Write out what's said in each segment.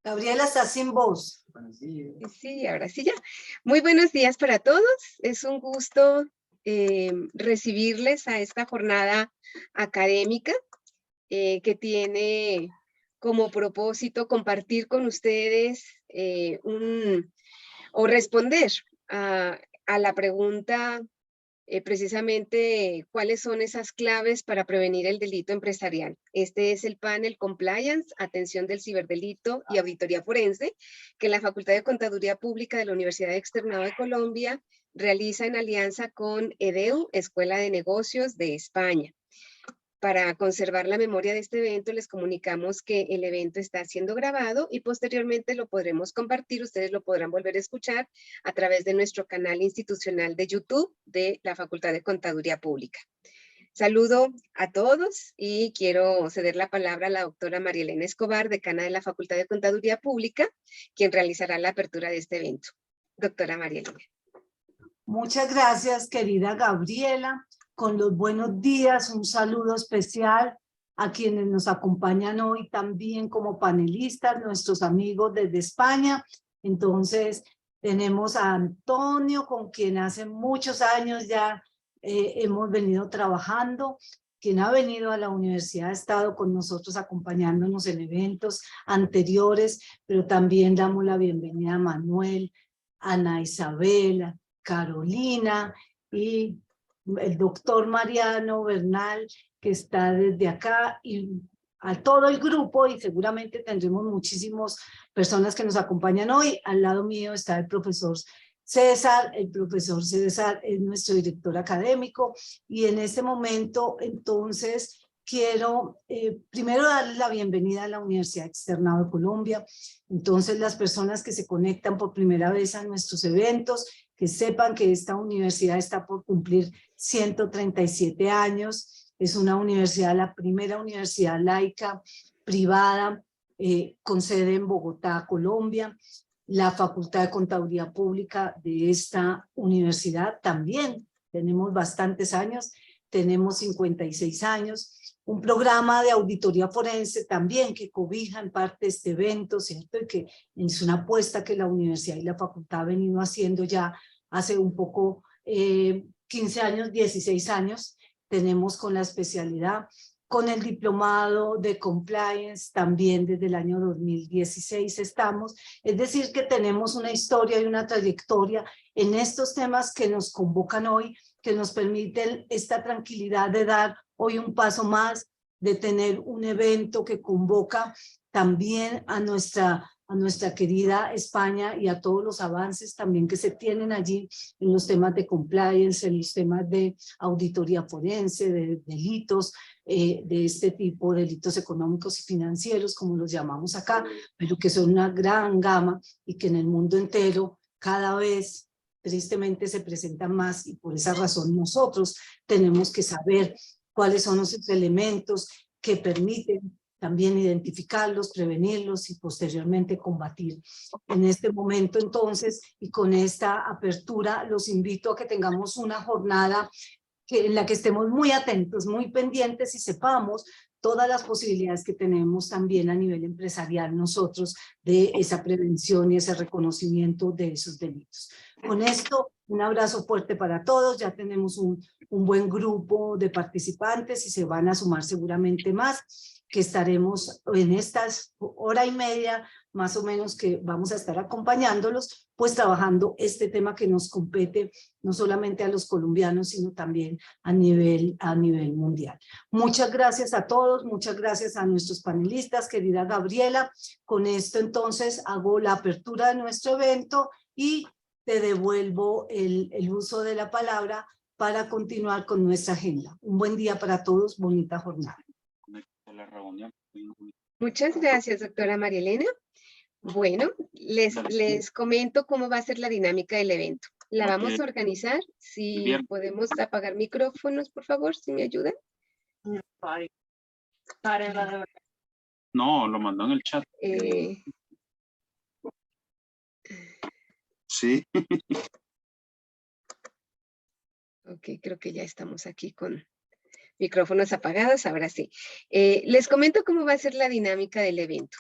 Gabriela está sin voz. Sí, ahora sí ya. Muy buenos días para todos. Es un gusto recibirles a esta jornada académica que tiene como propósito compartir con ustedes o responder a la pregunta precisamente cuáles son esas claves para prevenir el delito empresarial. Este es el panel Compliance, Atención del Ciberdelito y Auditoría Forense, que la Facultad de Contaduría Pública de la Universidad Externado de Colombia realiza en alianza con EDEU, Escuela de Negocios de España. Para conservar la memoria de este evento, les comunicamos que el evento está siendo grabado y posteriormente lo podremos compartir. Ustedes lo podrán volver a escuchar a través de nuestro canal institucional de YouTube de la Facultad de Contaduría Pública. Saludo a todos y quiero ceder la palabra a la doctora María Elena Escobar, decana de la Facultad de Contaduría Pública, quien realizará la apertura de este evento. Doctora María Elena. Muchas gracias, querida Gabriela. Con los buenos días, un saludo especial a quienes nos acompañan hoy también como panelistas, nuestros amigos desde España. Entonces, tenemos a Antonio, con quien hace muchos años ya hemos venido trabajando, quien ha venido a la universidad, ha estado con nosotros acompañándonos en eventos anteriores, pero también damos la bienvenida a Manuel, Ana Isabela, Carolina y el doctor Mariano Bernal, que está desde acá, y a todo el grupo, y seguramente tendremos muchísimas personas que nos acompañan hoy. Al lado mío está el profesor César. El profesor César es nuestro director académico, y en este momento, entonces, quiero primero darles la bienvenida a la Universidad Externado de Colombia. Entonces, las personas que se conectan por primera vez a nuestros eventos, que sepan que esta universidad está por cumplir 137 años. Es una universidad, la primera universidad laica privada con sede en Bogotá, Colombia. La Facultad de Contaduría Pública de esta universidad también tenemos bastantes años, tenemos 56 años. Un programa de auditoría forense también que cobija en parte este evento, ¿cierto? Y que es una apuesta que la universidad y la facultad han venido haciendo ya hace un poco, 15 años, 16 años. Tenemos con la especialidad, con el diplomado de compliance también desde el año 2016 estamos. Es decir, que tenemos una historia y una trayectoria en estos temas que nos convocan hoy, que nos permiten esta tranquilidad de dar hoy un paso más, de tener un evento que convoca también a nuestra querida España y a todos los avances también que se tienen allí en los temas de compliance, en los temas de auditoría forense, de delitos, de este tipo, delitos económicos y financieros, como los llamamos acá, pero que son una gran gama y que en el mundo entero cada vez tristemente se presentan más, y por esa razón nosotros tenemos que saber cuáles son esos elementos que permiten también identificarlos, prevenirlos y posteriormente combatir. En este momento entonces, y con esta apertura, los invito a que tengamos una jornada en la que estemos muy atentos, muy pendientes y sepamos todas las posibilidades que tenemos también a nivel empresarial nosotros de esa prevención y ese reconocimiento de esos delitos. Con esto, un abrazo fuerte para todos. Ya tenemos un buen grupo de participantes y se van a sumar seguramente más, que estaremos en estas hora y media más o menos que vamos a estar acompañándolos, pues trabajando este tema que nos compete no solamente a los colombianos, sino también a nivel mundial. Muchas gracias a todos, muchas gracias a nuestros panelistas, querida Gabriela. Con esto entonces hago la apertura de nuestro evento y te devuelvo el uso de la palabra para continuar con nuestra agenda. Un buen día para todos, bonita jornada. Muchas gracias, doctora María Elena. Bueno, les comento cómo va a ser la dinámica del evento. La vamos a organizar. Si podemos apagar micrófonos, por favor, si me ayudan. No, lo mandó en el chat. Sí. Ok, creo que ya estamos aquí con micrófonos apagados, ahora sí. Les comento cómo va a ser la dinámica del evento.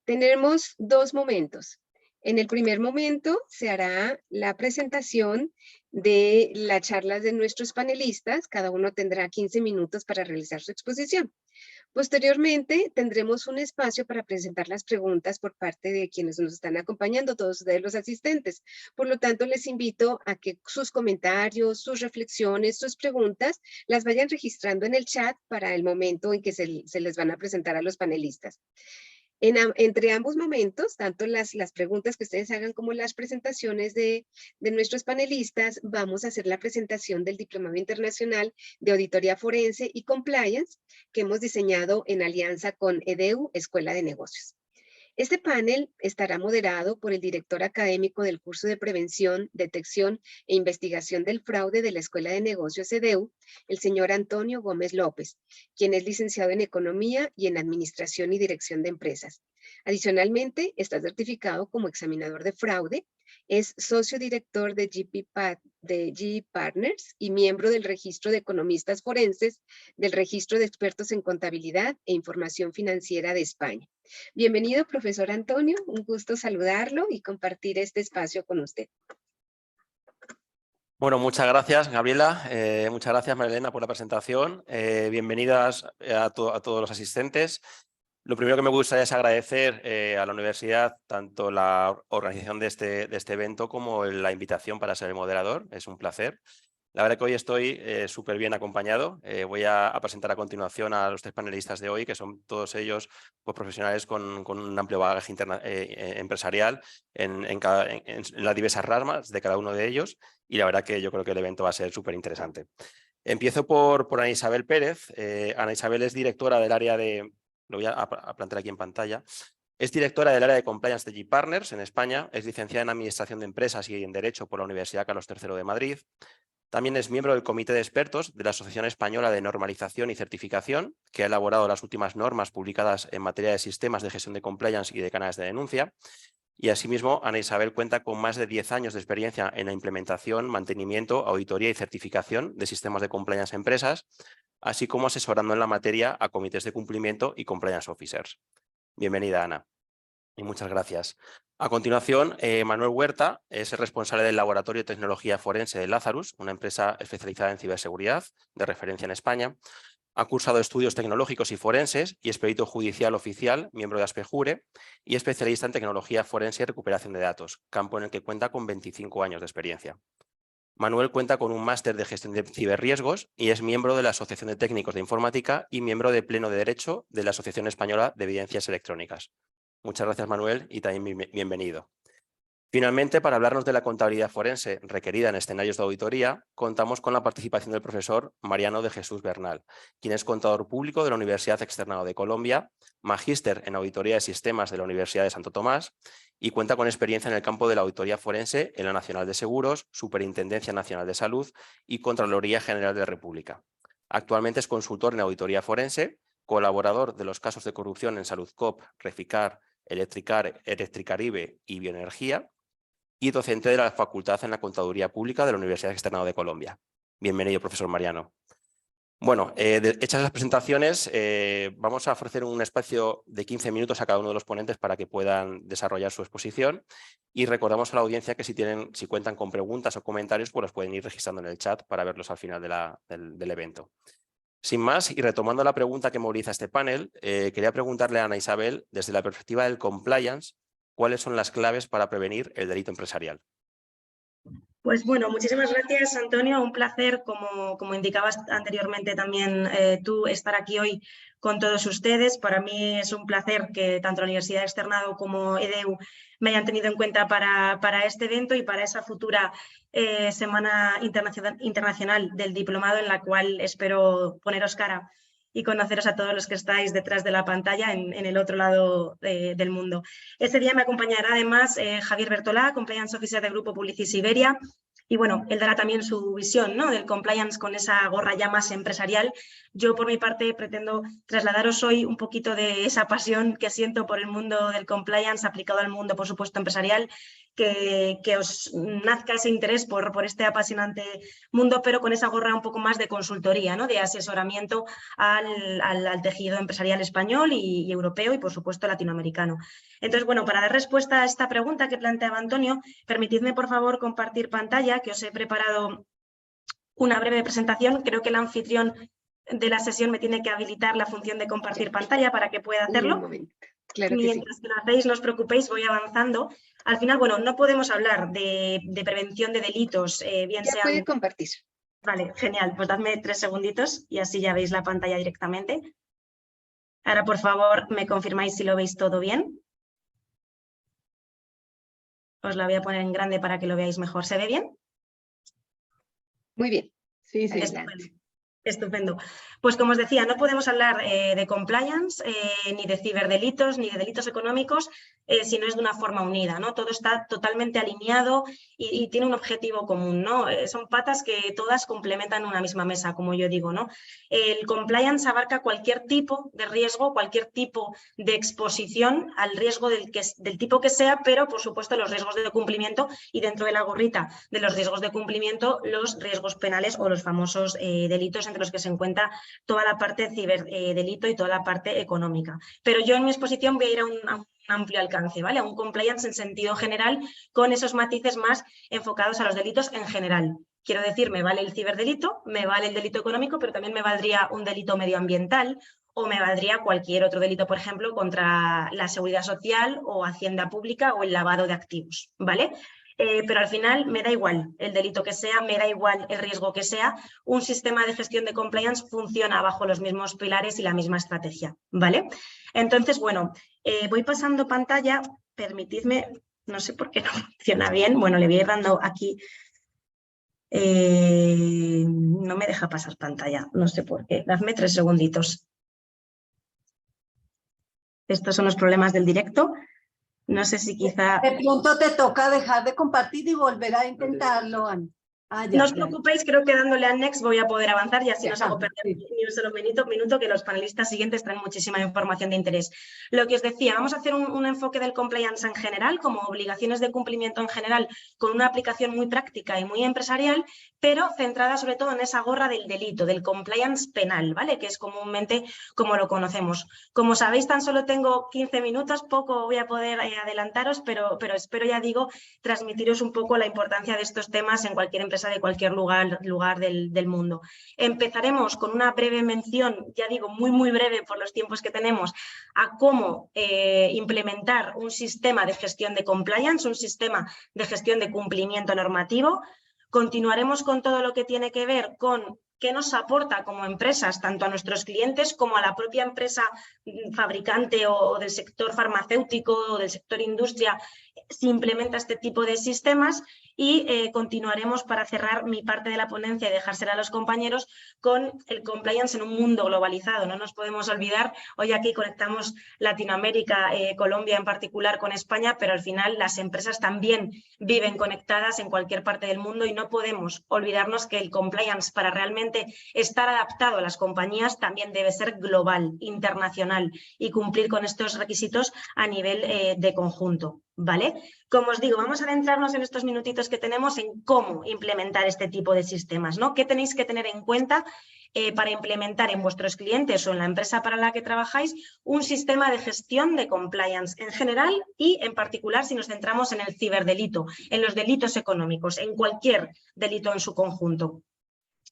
Tenemos dos momentos. En el primer momento se hará la presentación de las charlas de nuestros panelistas. Cada uno tendrá 15 minutos para realizar su exposición. Posteriormente tendremos un espacio para presentar las preguntas por parte de quienes nos están acompañando, todos ustedes los asistentes. Por lo tanto, les invito a que sus comentarios, sus reflexiones, sus preguntas, las vayan registrando en el chat para el momento en que se les van a presentar a los panelistas. Entre ambos momentos, tanto las preguntas que ustedes hagan como las presentaciones de nuestros panelistas, vamos a hacer la presentación del Diplomado Internacional de Auditoría Forense y Compliance que hemos diseñado en alianza con EDEU, Escuela de Negocios. Este panel estará moderado por el director académico del curso de Prevención, Detección e Investigación del Fraude de la Escuela de Negocios EDEU, el señor Antonio Gómez López, quien es licenciado en Economía y en Administración y Dirección de Empresas. Adicionalmente, está certificado como examinador de fraude, es socio director de GE Partners y miembro del Registro de Economistas Forenses, del Registro de Expertos en Contabilidad e Información Financiera de España. Bienvenido, profesor Antonio, un gusto saludarlo y compartir este espacio con usted. Bueno, muchas gracias, Gabriela. Muchas gracias, Marilena, por la presentación. Bienvenidas a todos los asistentes. Lo primero que me gustaría es agradecer a la universidad tanto la organización de este evento como la invitación para ser el moderador. Es un placer. La verdad que hoy estoy súper bien acompañado. Voy a presentar a continuación a los tres panelistas de hoy, que son todos ellos pues, profesionales con un amplio bagaje empresarial en las diversas ramas de cada uno de ellos. Y la verdad que yo creo que el evento va a ser súper interesante. Empiezo por Ana Isabel Pérez. Ana Isabel es directora del área de... Lo voy a plantear aquí en pantalla. Es directora del área de Compliance de GE Partners en España. Es licenciada en Administración de Empresas y en Derecho por la Universidad Carlos III de Madrid. También es miembro del Comité de Expertos de la Asociación Española de Normalización y Certificación, que ha elaborado las últimas normas publicadas en materia de sistemas de gestión de compliance y de canales de denuncia. Y asimismo, Ana Isabel cuenta con más de 10 años de experiencia en la implementación, mantenimiento, auditoría y certificación de sistemas de compliance en empresas, así como asesorando en la materia a comités de cumplimiento y compliance officers. Bienvenida, Ana. Y muchas gracias. A continuación, Manuel Huerta es el responsable del Laboratorio de Tecnología Forense de Lazarus, una empresa especializada en ciberseguridad de referencia en España. Ha cursado estudios tecnológicos y forenses y es perito judicial oficial, miembro de Aspejure y especialista en tecnología forense y recuperación de datos, campo en el que cuenta con 25 años de experiencia. Manuel cuenta con un máster de gestión de ciberriesgos y es miembro de la Asociación de Técnicos de Informática y miembro de pleno de Derecho de la Asociación Española de Evidencias Electrónicas. Muchas gracias, Manuel, y también bienvenido. Finalmente, para hablarnos de la contabilidad forense requerida en escenarios de auditoría, contamos con la participación del profesor Mariano de Jesús Bernal, quien es contador público de la Universidad Externado de Colombia, magíster en auditoría de sistemas de la Universidad de Santo Tomás y cuenta con experiencia en el campo de la auditoría forense en la Nacional de Seguros, Superintendencia Nacional de Salud y Contraloría General de la República. Actualmente es consultor en auditoría forense, colaborador de los casos de corrupción en Saludcop, Reficar, Electricaribe y Bioenergía, y docente de la Facultad en la Contaduría Pública de la Universidad Externado de Colombia. Bienvenido, profesor Mariano. Bueno, hechas las presentaciones, vamos a ofrecer un espacio de 15 minutos a cada uno de los ponentes para que puedan desarrollar su exposición y recordamos a la audiencia que si cuentan con preguntas o comentarios, pues los pueden ir registrando en el chat para verlos al final del evento. Sin más, y retomando la pregunta que moviliza este panel, quería preguntarle a Ana Isabel, desde la perspectiva del compliance, ¿cuáles son las claves para prevenir el delito empresarial? Pues bueno, muchísimas gracias, Antonio. Un placer, como indicabas anteriormente también tú, estar aquí hoy con todos ustedes. Para mí es un placer que tanto la Universidad Externado como EDEU me hayan tenido en cuenta para este evento y para esa futura Semana Internacional del Diplomado, en la cual espero poneros cara y conoceros a todos los que estáis detrás de la pantalla en el otro lado del mundo. Este día me acompañará además Javier Bertolá, Compliance Officer del Grupo Publicis Iberia, y bueno, él dará también su visión, ¿no?, del compliance con esa gorra ya más empresarial, Yo por mi parte pretendo trasladaros hoy un poquito de esa pasión que siento por el mundo del compliance aplicado al mundo, por supuesto, empresarial, que os nazca ese interés por este apasionante mundo, pero con esa gorra un poco más de consultoría, ¿no? De asesoramiento al tejido empresarial español y europeo y, por supuesto, latinoamericano. Entonces, bueno, para dar respuesta a esta pregunta que planteaba Antonio, permitidme, por favor, compartir pantalla, que os he preparado una breve presentación. Creo que el anfitrión de la sesión me tiene que habilitar la función de compartir pantalla para que pueda hacerlo. Un momento. Claro que Mientras sí. que lo hacéis, no os preocupéis, voy avanzando. Al final, bueno, no podemos hablar de prevención de delitos, bien Ya sean... puede compartir. Vale, genial, pues dadme 3 segunditos y así ya veis la pantalla directamente. Ahora, por favor, me confirmáis si lo veis todo bien. Os la voy a poner en grande para que lo veáis mejor. ¿Se ve bien? Muy bien. Sí, sí. Estupendo. Estupendo. Pues como os decía, no podemos hablar de compliance, ni de ciberdelitos, ni de delitos económicos, si no es de una forma unida, ¿no? Todo está totalmente alineado y tiene un objetivo común, ¿no? Son patas que todas complementan una misma mesa, como yo digo, ¿no? El compliance abarca cualquier tipo de riesgo, cualquier tipo de exposición al riesgo del tipo que sea, pero por supuesto los riesgos de cumplimiento y dentro de la gorrita de los riesgos de cumplimiento, los riesgos penales o los famosos delitos entre los que se encuentra toda la parte de ciberdelito y toda la parte económica. Pero yo en mi exposición voy a ir a un amplio alcance, ¿vale? A un compliance en sentido general con esos matices más enfocados a los delitos en general. Quiero decir, me vale el ciberdelito, me vale el delito económico, pero también me valdría un delito medioambiental o me valdría cualquier otro delito, por ejemplo, contra la seguridad social o hacienda pública o el lavado de activos, ¿vale? Pero al final me da igual el delito que sea, me da igual el riesgo que sea, un sistema de gestión de compliance funciona bajo los mismos pilares y la misma estrategia, ¿vale? Entonces, bueno, voy pasando pantalla, permitidme, no sé por qué no funciona bien, bueno, le voy a ir dando aquí, no me deja pasar pantalla, no sé por qué, dadme 3 segunditos. Estos son los problemas del directo. No sé si quizá... De pronto te toca dejar de compartir y volver a intentarlo, Ana. No os preocupéis, creo que dándole a Next voy a poder avanzar y así no os hago perder sí. ni un solo minuto, que los panelistas siguientes traen muchísima información de interés. Lo que os decía, vamos a hacer un enfoque del compliance en general, como obligaciones de cumplimiento en general, con una aplicación muy práctica y muy empresarial, pero centrada sobre todo en esa gorra del delito, del compliance penal, ¿vale? Que es comúnmente como lo conocemos. Como sabéis, tan solo tengo 15 minutos, poco voy a poder adelantaros, pero espero, ya digo, transmitiros un poco la importancia de estos temas en cualquier empresa de cualquier lugar del mundo. Empezaremos con una breve mención, ya digo, muy breve por los tiempos que tenemos, a cómo implementar un sistema de gestión de compliance, un sistema de gestión de cumplimiento normativo. Continuaremos con todo lo que tiene que ver con qué nos aporta como empresas, tanto a nuestros clientes como a la propia empresa fabricante o del sector farmacéutico o del sector industria, si implementa este tipo de sistemas. Y continuaremos para cerrar mi parte de la ponencia y dejársela a los compañeros con el compliance en un mundo globalizado. No nos podemos olvidar, hoy aquí conectamos Latinoamérica, Colombia en particular con España, pero al final las empresas también viven conectadas en cualquier parte del mundo y no podemos olvidarnos que el compliance, para realmente estar adaptado a las compañías, también debe ser global, internacional y cumplir con estos requisitos a nivel de conjunto, ¿vale? Como os digo, vamos a adentrarnos en estos minutitos que tenemos en cómo implementar este tipo de sistemas, ¿no? ¿Qué tenéis que tener en cuenta para implementar en vuestros clientes o en la empresa para la que trabajáis un sistema de gestión de compliance en general y en particular si nos centramos en el ciberdelito, en los delitos económicos, en cualquier delito en su conjunto?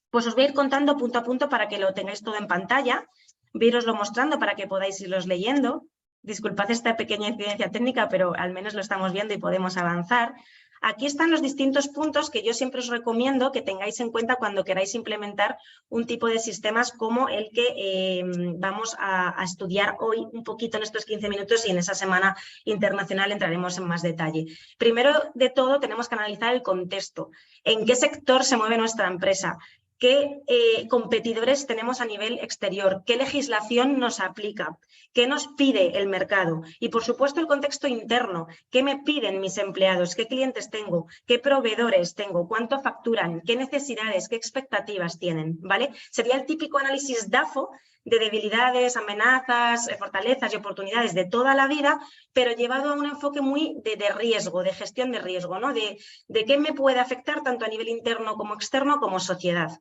Pues os voy a ir contando punto a punto para que lo tengáis todo en pantalla, voy a iroslo mostrando para que podáis irlos leyendo. Disculpad esta pequeña incidencia técnica, pero al menos lo estamos viendo y podemos avanzar. Aquí están los distintos puntos que yo siempre os recomiendo que tengáis en cuenta cuando queráis implementar un tipo de sistemas como el que vamos a estudiar hoy un poquito en estos 15 minutos y en esa semana internacional entraremos en más detalle. Primero de todo tenemos que analizar el contexto, en qué sector se mueve nuestra empresa, qué competidores tenemos a nivel exterior, qué legislación nos aplica, qué nos pide el mercado y, por supuesto, el contexto interno, qué me piden mis empleados, qué clientes tengo, qué proveedores tengo, cuánto facturan, qué necesidades, qué expectativas tienen, ¿vale? Sería el típico análisis DAFO de debilidades, amenazas, fortalezas y oportunidades de toda la vida, pero llevado a un enfoque muy de riesgo, de gestión de riesgo, ¿no? De qué me puede afectar tanto a nivel interno como externo como sociedad.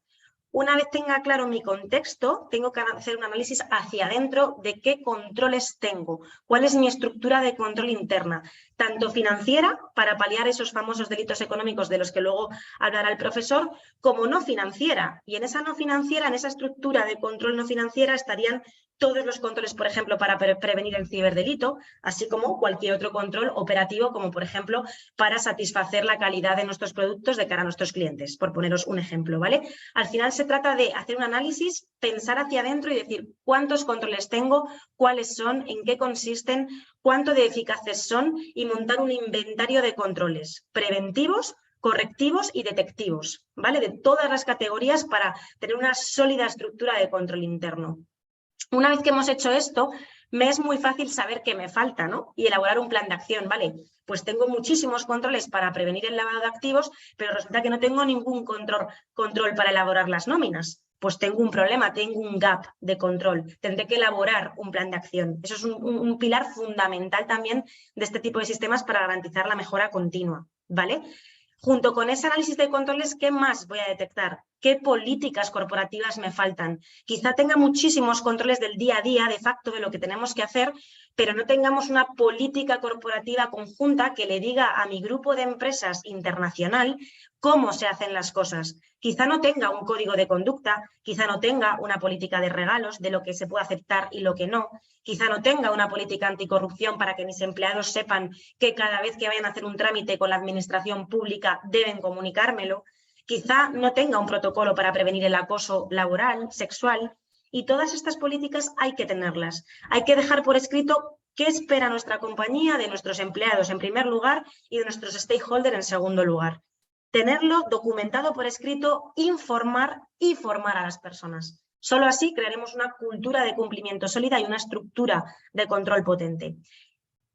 Una vez tenga claro mi contexto, tengo que hacer un análisis hacia adentro de qué controles tengo, cuál es mi estructura de control interna, tanto financiera, para paliar esos famosos delitos económicos de los que luego hablará el profesor, como no financiera. Y en esa no financiera, en esa estructura de control no financiera, estarían todos los controles, por ejemplo, para prevenir el ciberdelito, así como cualquier otro control operativo, como por ejemplo, para satisfacer la calidad de nuestros productos de cara a nuestros clientes, por poneros un ejemplo, ¿vale? Al final se trata de hacer un análisis, pensar hacia adentro y decir cuántos controles tengo, cuáles son, en qué consisten, cuánto de eficaces son y montar un inventario de controles preventivos, correctivos y detectivos, ¿vale? De todas las categorías para tener una sólida estructura de control interno. Una vez que hemos hecho esto, me es muy fácil saber qué me falta, ¿no? Y elaborar un plan de acción, ¿vale? Pues tengo muchísimos controles para prevenir el lavado de activos, pero resulta que no tengo ningún control para elaborar las nóminas. Pues tengo un problema, tengo un gap de control. Tendré que elaborar un plan de acción. Eso es un pilar fundamental también de este tipo de sistemas para garantizar la mejora continua, ¿vale? Junto con ese análisis de controles, ¿qué más voy a detectar? ¿Qué políticas corporativas me faltan? Quizá tenga muchísimos controles del día a día, de facto, de lo que tenemos que hacer, pero no tengamos una política corporativa conjunta que le diga a mi grupo de empresas internacional cómo se hacen las cosas. Quizá no tenga un código de conducta, quizá no tenga una política de regalos, de lo que se puede aceptar y lo que no, quizá no tenga una política anticorrupción para que mis empleados sepan que cada vez que vayan a hacer un trámite con la administración pública deben comunicármelo, quizá no tenga un protocolo para prevenir el acoso laboral, sexual, y todas estas políticas hay que tenerlas. Hay que dejar por escrito qué espera nuestra compañía de nuestros empleados en primer lugar y de nuestros stakeholders en segundo lugar. Tenerlo documentado por escrito, informar y formar a las personas. Solo así crearemos una cultura de cumplimiento sólida y una estructura de control potente.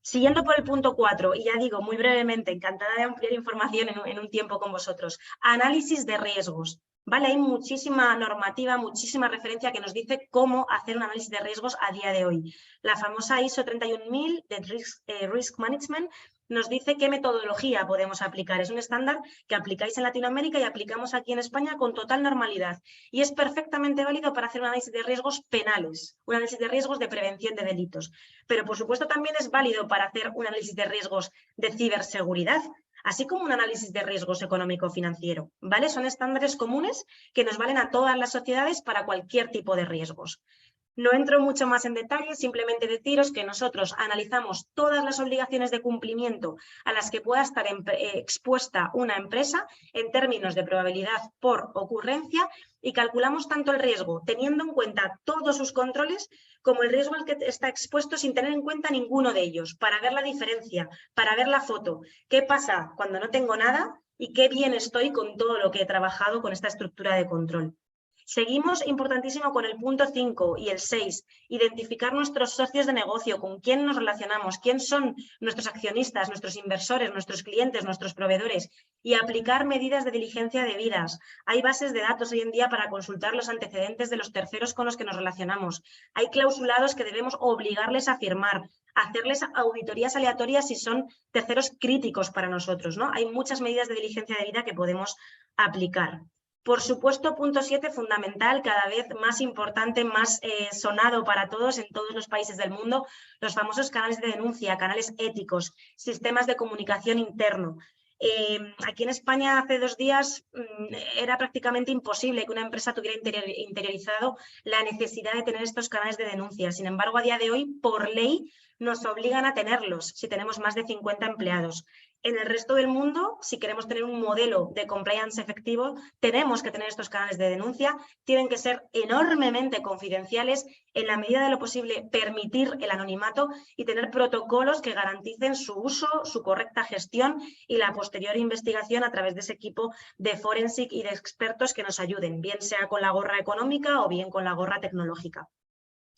Siguiendo por el punto 4, y ya digo muy brevemente, encantada de ampliar información en un tiempo con vosotros, análisis de riesgos. Vale, hay muchísima normativa, muchísima referencia que nos dice cómo hacer un análisis de riesgos a día de hoy. La famosa ISO 31000 de Risk Management nos dice qué metodología podemos aplicar. Es un estándar que aplicáis en Latinoamérica y aplicamos aquí en España con total normalidad. Y es perfectamente válido para hacer un análisis de riesgos penales, un análisis de riesgos de prevención de delitos. Pero, por supuesto, también es válido para hacer un análisis de riesgos de ciberseguridad, así como un análisis de riesgos económico-financiero, ¿vale? Son estándares comunes que nos valen a todas las sociedades para cualquier tipo de riesgos. No entro mucho más en detalle, simplemente deciros que nosotros analizamos todas las obligaciones de cumplimiento a las que pueda estar expuesta una empresa en términos de probabilidad por ocurrencia y calculamos tanto el riesgo teniendo en cuenta todos sus controles como el riesgo al que está expuesto sin tener en cuenta ninguno de ellos, para ver la diferencia, para ver la foto. ¿Qué pasa cuando no tengo nada y qué bien estoy con todo lo que he trabajado con esta estructura de control? Seguimos, importantísimo, con el punto 5 y el 6, identificar nuestros socios de negocio, con quién nos relacionamos, quién son nuestros accionistas, nuestros inversores, nuestros clientes, nuestros proveedores y aplicar medidas de diligencia debidas. Hay bases de datos hoy en día para consultar los antecedentes de los terceros con los que nos relacionamos. Hay clausulados que debemos obligarles a firmar, hacerles auditorías aleatorias si son terceros críticos para nosotros, ¿no? Hay muchas medidas de diligencia debida que podemos aplicar. Por supuesto, punto 7, fundamental, cada vez más importante, más sonado para todos en todos los países del mundo, los famosos canales de denuncia, canales éticos, sistemas de comunicación interno. Aquí en España hace 2 días era prácticamente imposible que una empresa tuviera interiorizado la necesidad de tener estos canales de denuncia. Sin embargo, a día de hoy, por ley, nos obligan a tenerlos si tenemos más de 50 empleados. En el resto del mundo, si queremos tener un modelo de compliance efectivo, tenemos que tener estos canales de denuncia, tienen que ser enormemente confidenciales, en la medida de lo posible permitir el anonimato y tener protocolos que garanticen su uso, su correcta gestión y la posterior investigación a través de ese equipo de forensic y de expertos que nos ayuden, bien sea con la gorra económica o bien con la gorra tecnológica.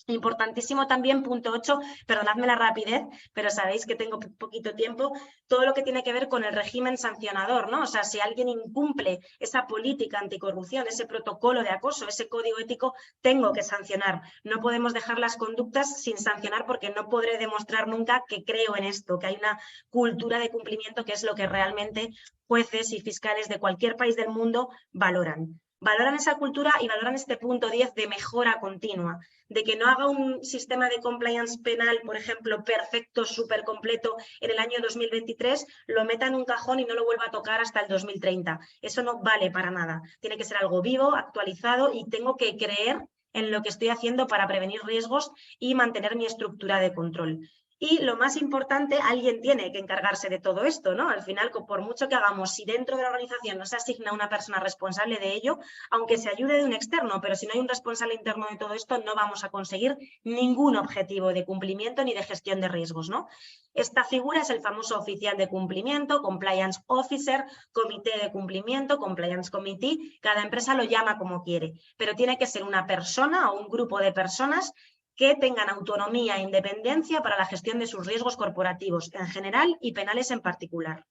Importantísimo también, punto 8, perdonadme la rapidez, pero sabéis que tengo poquito tiempo, todo lo que tiene que ver con el régimen sancionador, ¿no? O sea, si alguien incumple esa política anticorrupción, ese protocolo de acoso, ese código ético, tengo que sancionar. No podemos dejar las conductas sin sancionar porque no podré demostrar nunca que creo en esto, que hay una cultura de cumplimiento que es lo que realmente jueces y fiscales de cualquier país del mundo valoran. Valoran esa cultura y valoran este punto 10 de mejora continua, de que no haga un sistema de compliance penal, por ejemplo, perfecto, súper completo en el año 2023, lo meta en un cajón y no lo vuelva a tocar hasta el 2030. Eso no vale para nada. Tiene que ser algo vivo, actualizado y tengo que creer en lo que estoy haciendo para prevenir riesgos y mantener mi estructura de control. Y lo más importante, alguien tiene que encargarse de todo esto, ¿no? Al final, por mucho que hagamos, si dentro de la organización no se asigna una persona responsable de ello, aunque se ayude de un externo, pero si no hay un responsable interno de todo esto, no vamos a conseguir ningún objetivo de cumplimiento ni de gestión de riesgos, ¿no? Esta figura es el famoso oficial de cumplimiento, compliance officer, comité de cumplimiento, compliance committee, cada empresa lo llama como quiere, pero tiene que ser una persona o un grupo de personas que tengan autonomía e independencia para la gestión de sus riesgos corporativos en general y penales en particular,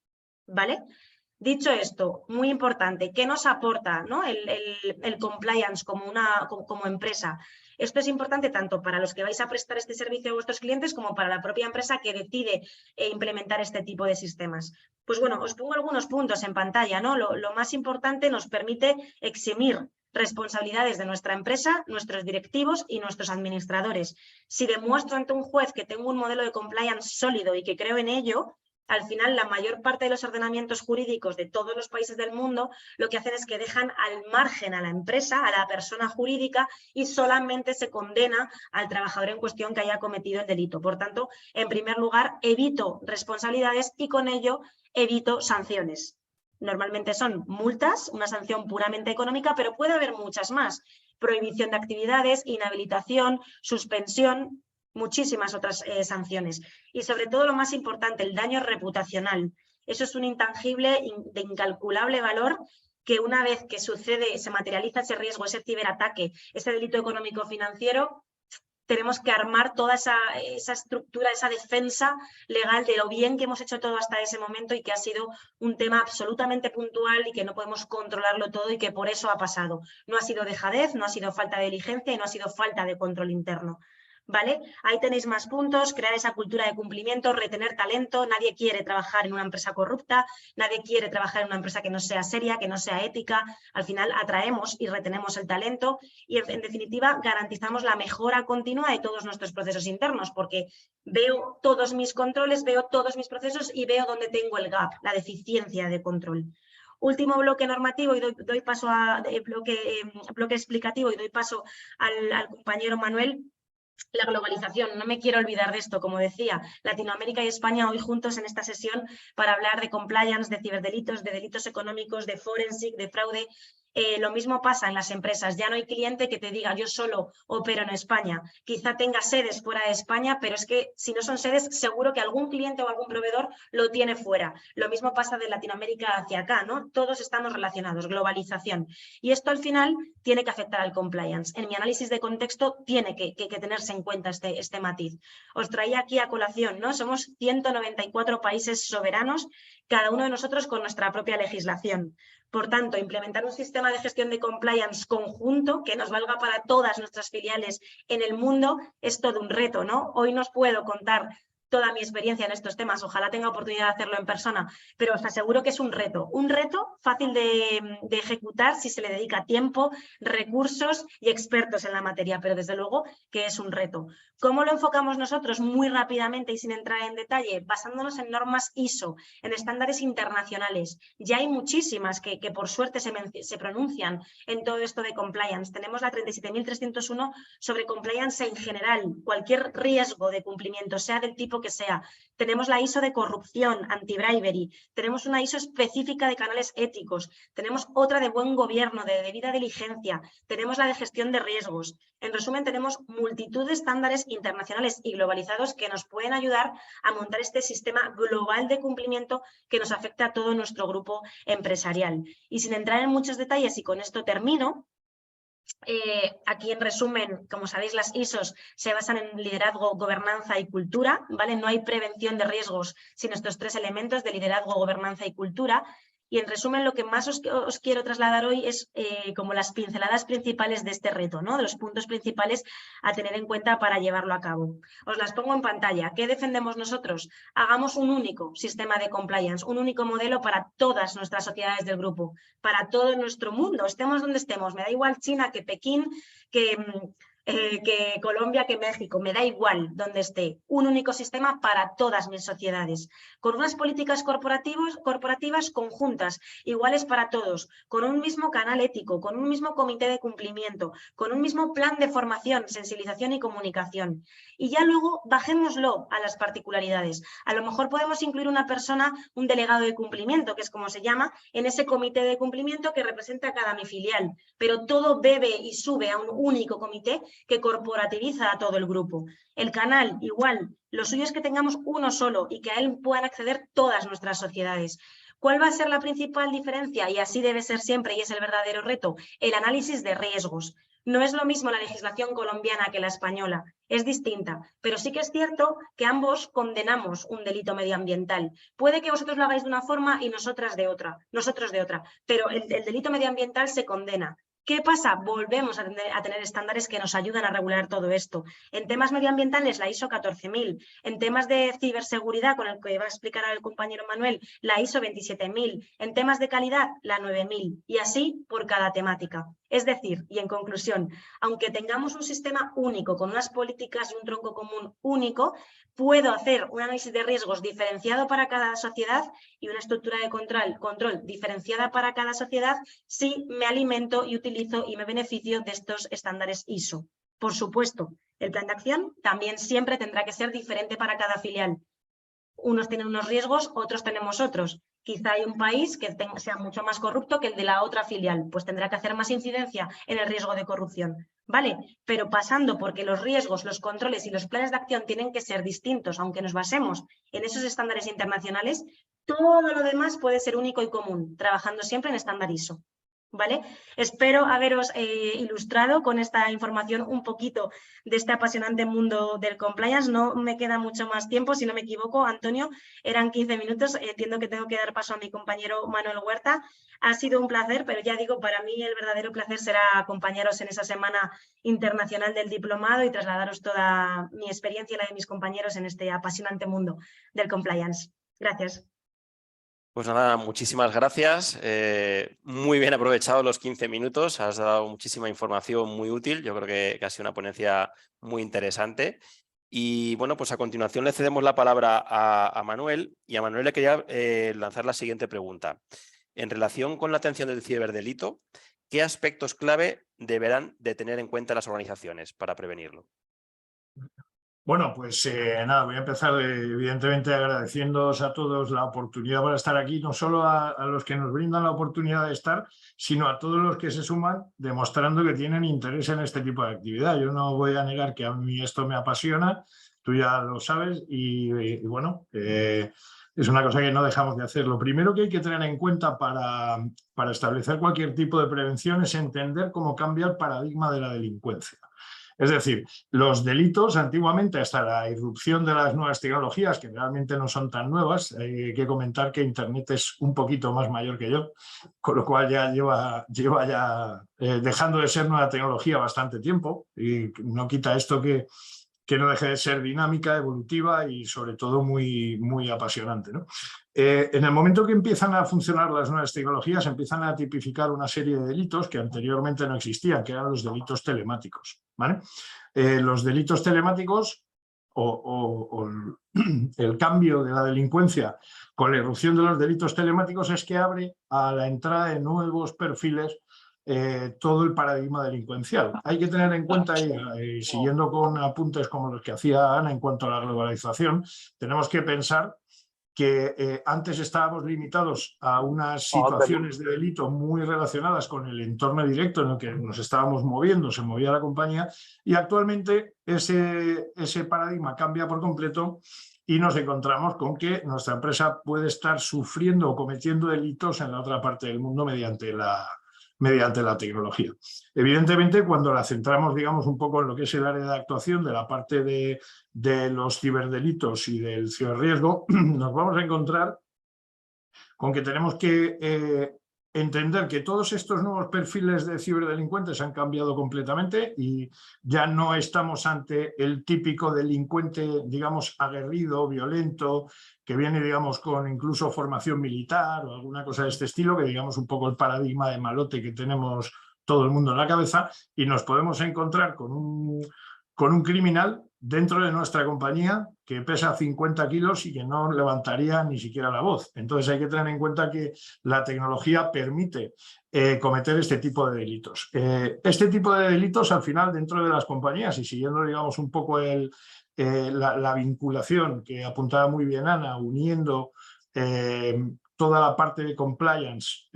¿vale? Dicho esto, muy importante, ¿qué nos aporta, ¿no? el compliance como empresa? Esto es importante tanto para los que vais a prestar este servicio a vuestros clientes como para la propia empresa que decide implementar este tipo de sistemas. Pues bueno, os pongo algunos puntos en pantalla, ¿no? Lo más importante, nos permite eximir responsabilidades de nuestra empresa, nuestros directivos y nuestros administradores. Si demuestro ante un juez que tengo un modelo de compliance sólido y que creo en ello, al final la mayor parte de los ordenamientos jurídicos de todos los países del mundo lo que hacen es que dejan al margen a la empresa, a la persona jurídica y solamente se condena al trabajador en cuestión que haya cometido el delito. Por tanto, en primer lugar, evito responsabilidades y con ello evito sanciones. Normalmente son multas, una sanción puramente económica, pero puede haber muchas más. Prohibición de actividades, inhabilitación, suspensión, muchísimas otras sanciones. Y sobre todo lo más importante, el daño reputacional. Eso es un intangible de incalculable valor que una vez que sucede, se materializa ese riesgo, ese ciberataque, ese delito económico financiero, tenemos que armar toda esa estructura, esa defensa legal de lo bien que hemos hecho todo hasta ese momento y que ha sido un tema absolutamente puntual y que no podemos controlarlo todo y que por eso ha pasado. No ha sido dejadez, no ha sido falta de diligencia y no ha sido falta de control interno. ¿Vale? Ahí tenéis más puntos, crear esa cultura de cumplimiento, retener talento. Nadie quiere trabajar en una empresa corrupta, nadie quiere trabajar en una empresa que no sea seria, que no sea ética. Al final atraemos y retenemos el talento y en definitiva garantizamos la mejora continua de todos nuestros procesos internos porque veo todos mis controles, veo todos mis procesos y veo dónde tengo el gap, la deficiencia de control. Último bloque normativo y doy paso a bloque explicativo y doy paso al compañero Manuel. La globalización, no me quiero olvidar de esto, como decía, Latinoamérica y España hoy juntos en esta sesión para hablar de compliance, de ciberdelitos, de delitos económicos, de forensic, de fraude. Lo mismo pasa en las empresas, ya no hay cliente que te diga yo solo opero en España, quizá tenga sedes fuera de España, pero es que si no son sedes seguro que algún cliente o algún proveedor lo tiene fuera. Lo mismo pasa de Latinoamérica hacia acá, ¿no? Todos estamos relacionados, globalización. Y esto al final tiene que afectar al compliance. En mi análisis de contexto tiene que tenerse en cuenta este matiz. Os traía aquí a colación, ¿no? Somos 194 países soberanos, cada uno de nosotros con nuestra propia legislación. Por tanto, implementar un sistema de gestión de compliance conjunto que nos valga para todas nuestras filiales en el mundo es todo un reto, ¿no? Hoy no os puedo contar toda mi experiencia en estos temas, ojalá tenga oportunidad de hacerlo en persona, pero os aseguro que es un reto fácil de ejecutar si se le dedica tiempo, recursos y expertos en la materia, pero desde luego que es un reto. ¿Cómo lo enfocamos nosotros? Muy rápidamente y sin entrar en detalle, basándonos en normas ISO, en estándares internacionales. Ya hay muchísimas que por suerte se pronuncian en todo esto de compliance. Tenemos la 37.301 sobre compliance en general, cualquier riesgo de cumplimiento, sea del tipo que sea. Tenemos la ISO de corrupción, anti-bribery, tenemos una ISO específica de canales éticos, tenemos otra de buen gobierno, de debida diligencia, tenemos la de gestión de riesgos. En resumen, tenemos multitud de estándares internacionales y globalizados que nos pueden ayudar a montar este sistema global de cumplimiento que nos afecta a todo nuestro grupo empresarial. Y sin entrar en muchos detalles, y con esto termino, aquí en resumen, como sabéis, las ISOs se basan en liderazgo, gobernanza y cultura, ¿vale? No hay prevención de riesgos sin estos tres elementos de liderazgo, gobernanza y cultura. Y en resumen, lo que más os quiero trasladar hoy es como las pinceladas principales de este reto, ¿no? De los puntos principales a tener en cuenta para llevarlo a cabo. Os las pongo en pantalla. ¿Qué defendemos nosotros? Hagamos un único sistema de compliance, un único modelo para todas nuestras sociedades del grupo, para todo nuestro mundo, estemos donde estemos. Me da igual China que Pekín, que Colombia, que México, me da igual donde esté, un único sistema para todas mis sociedades, con unas políticas corporativas conjuntas, iguales para todos, con un mismo canal ético, con un mismo comité de cumplimiento, con un mismo plan de formación, sensibilización y comunicación. Y ya luego bajémoslo a las particularidades. A lo mejor podemos incluir una persona, un delegado de cumplimiento, que es como se llama, en ese comité de cumplimiento que representa a cada mi filial, pero todo bebe y sube a un único comité que corporativiza a todo el grupo. El canal, igual, lo suyo es que tengamos uno solo y que a él puedan acceder todas nuestras sociedades. ¿Cuál va a ser la principal diferencia? Y así debe ser siempre, y es el verdadero reto, el análisis de riesgos. No es lo mismo la legislación colombiana que la española, es distinta, pero sí que es cierto que ambos condenamos un delito medioambiental. Puede que vosotros lo hagáis de una forma y nosotros de otra, pero el delito medioambiental se condena. ¿Qué pasa? Volvemos a tener estándares que nos ayudan a regular todo esto. En temas medioambientales, la ISO 14000. En temas de ciberseguridad, con el que va a explicar el compañero Manuel, la ISO 27000. En temas de calidad, la 9000. Y así por cada temática. Es decir, y en conclusión, aunque tengamos un sistema único, con unas políticas y un tronco común único, puedo hacer un análisis de riesgos diferenciado para cada sociedad y una estructura de control diferenciada para cada sociedad si me alimento y utilizo y me beneficio de estos estándares ISO. Por supuesto, el plan de acción también siempre tendrá que ser diferente para cada filial. Unos tienen unos riesgos, otros tenemos otros. Quizá hay un país que sea mucho más corrupto que el de la otra filial, pues tendrá que hacer más incidencia en el riesgo de corrupción. ¿Vale? Pero pasando porque los riesgos, los controles y los planes de acción tienen que ser distintos, aunque nos basemos en esos estándares internacionales, todo lo demás puede ser único y común, trabajando siempre en estándar ISO. ¿Vale? Espero haberos ilustrado con esta información un poquito de este apasionante mundo del compliance. No me queda mucho más tiempo, si no me equivoco, Antonio, eran 15 minutos. Entiendo que tengo que dar paso a mi compañero Manuel Huerta. Ha sido un placer, pero ya digo, para mí el verdadero placer será acompañaros en esa Semana Internacional del Diplomado y trasladaros toda mi experiencia y la de mis compañeros en este apasionante mundo del compliance. Gracias. Pues nada, muchísimas gracias. Muy bien aprovechado los 15 minutos. Has dado muchísima información muy útil. Yo creo que ha sido una ponencia muy interesante. Y bueno, pues a continuación le cedemos la palabra a Manuel. Y a Manuel le quería lanzar la siguiente pregunta. En relación con la atención del ciberdelito, ¿qué aspectos clave deberán de tener en cuenta las organizaciones para prevenirlo? Bueno, pues nada, voy a empezar evidentemente agradeciéndoos a todos la oportunidad para estar aquí, no solo a los que nos brindan la oportunidad de estar, sino a todos los que se suman demostrando que tienen interés en este tipo de actividad. Yo no voy a negar que a mí esto me apasiona, tú ya lo sabes y bueno, es una cosa que no dejamos de hacer. Lo primero que hay que tener en cuenta para establecer cualquier tipo de prevención es entender cómo cambia el paradigma de la delincuencia. Es decir, los delitos antiguamente, hasta la irrupción de las nuevas tecnologías, que realmente no son tan nuevas, hay que comentar que Internet es un poquito más mayor que yo, con lo cual ya lleva dejando de ser nueva tecnología bastante tiempo, y no quita esto que no deje de ser dinámica, evolutiva y sobre todo muy, muy apasionante, ¿no? En el momento que empiezan a funcionar las nuevas tecnologías, empiezan a tipificar una serie de delitos que anteriormente no existían, que eran los delitos telemáticos, ¿vale? Los delitos telemáticos o el cambio de la delincuencia con la irrupción de los delitos telemáticos es que abre a la entrada de nuevos perfiles todo el paradigma delincuencial. Hay que tener en cuenta, siguiendo con apuntes como los que hacía Ana en cuanto a la globalización, tenemos que pensar que antes estábamos limitados a unas situaciones de delito muy relacionadas con el entorno directo en el que nos estábamos moviendo, se movía la compañía, y actualmente ese paradigma cambia por completo y nos encontramos con que nuestra empresa puede estar sufriendo o cometiendo delitos en la otra parte del mundo mediante la tecnología. Evidentemente, cuando la centramos, digamos, un poco en lo que es el área de actuación de la parte de los ciberdelitos y del ciberriesgo, nos vamos a encontrar con que tenemos que entender que todos estos nuevos perfiles de ciberdelincuentes han cambiado completamente y ya no estamos ante el típico delincuente, digamos, aguerrido, violento, que viene, digamos, con incluso formación militar o alguna cosa de este estilo, que digamos un poco el paradigma de malote que tenemos todo el mundo en la cabeza, y nos podemos encontrar con un criminal dentro de nuestra compañía que pesa 50 kilos y que no levantaría ni siquiera la voz. Entonces hay que tener en cuenta que la tecnología permite cometer este tipo de delitos. Este tipo de delitos, al final, dentro de las compañías, y siguiendo, digamos, un poco la vinculación que apuntaba muy bien Ana, uniendo toda la parte de compliance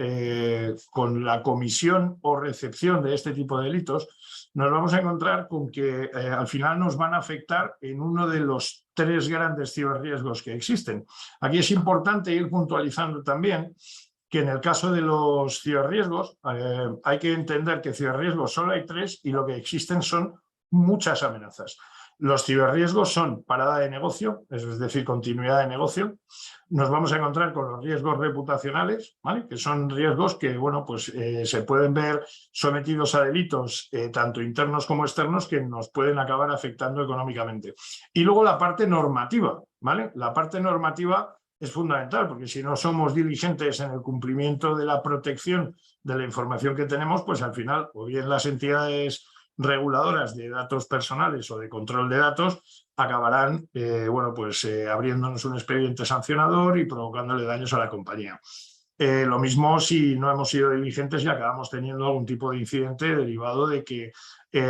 con la comisión o recepción de este tipo de delitos, nos vamos a encontrar con que al final nos van a afectar en uno de los 3 grandes ciberriesgos que existen. Aquí es importante ir puntualizando también que en el caso de los ciberriesgos hay que entender que ciberriesgos solo hay 3 y lo que existen son muchas amenazas. Los ciberriesgos son parada de negocio, es decir, continuidad de negocio. Nos vamos a encontrar con los riesgos reputacionales, ¿vale? Que son riesgos que, bueno, pues se pueden ver sometidos a delitos tanto internos como externos que nos pueden acabar afectando económicamente. Y luego la parte normativa, ¿vale? La parte normativa es fundamental, porque si no somos diligentes en el cumplimiento de la protección de la información que tenemos, pues al final, o bien las entidades reguladoras de datos personales o de control de datos acabarán bueno, pues, abriéndonos un expediente sancionador y provocándole daños a la compañía. Lo mismo si no hemos sido diligentes y acabamos teniendo algún tipo de incidente derivado de que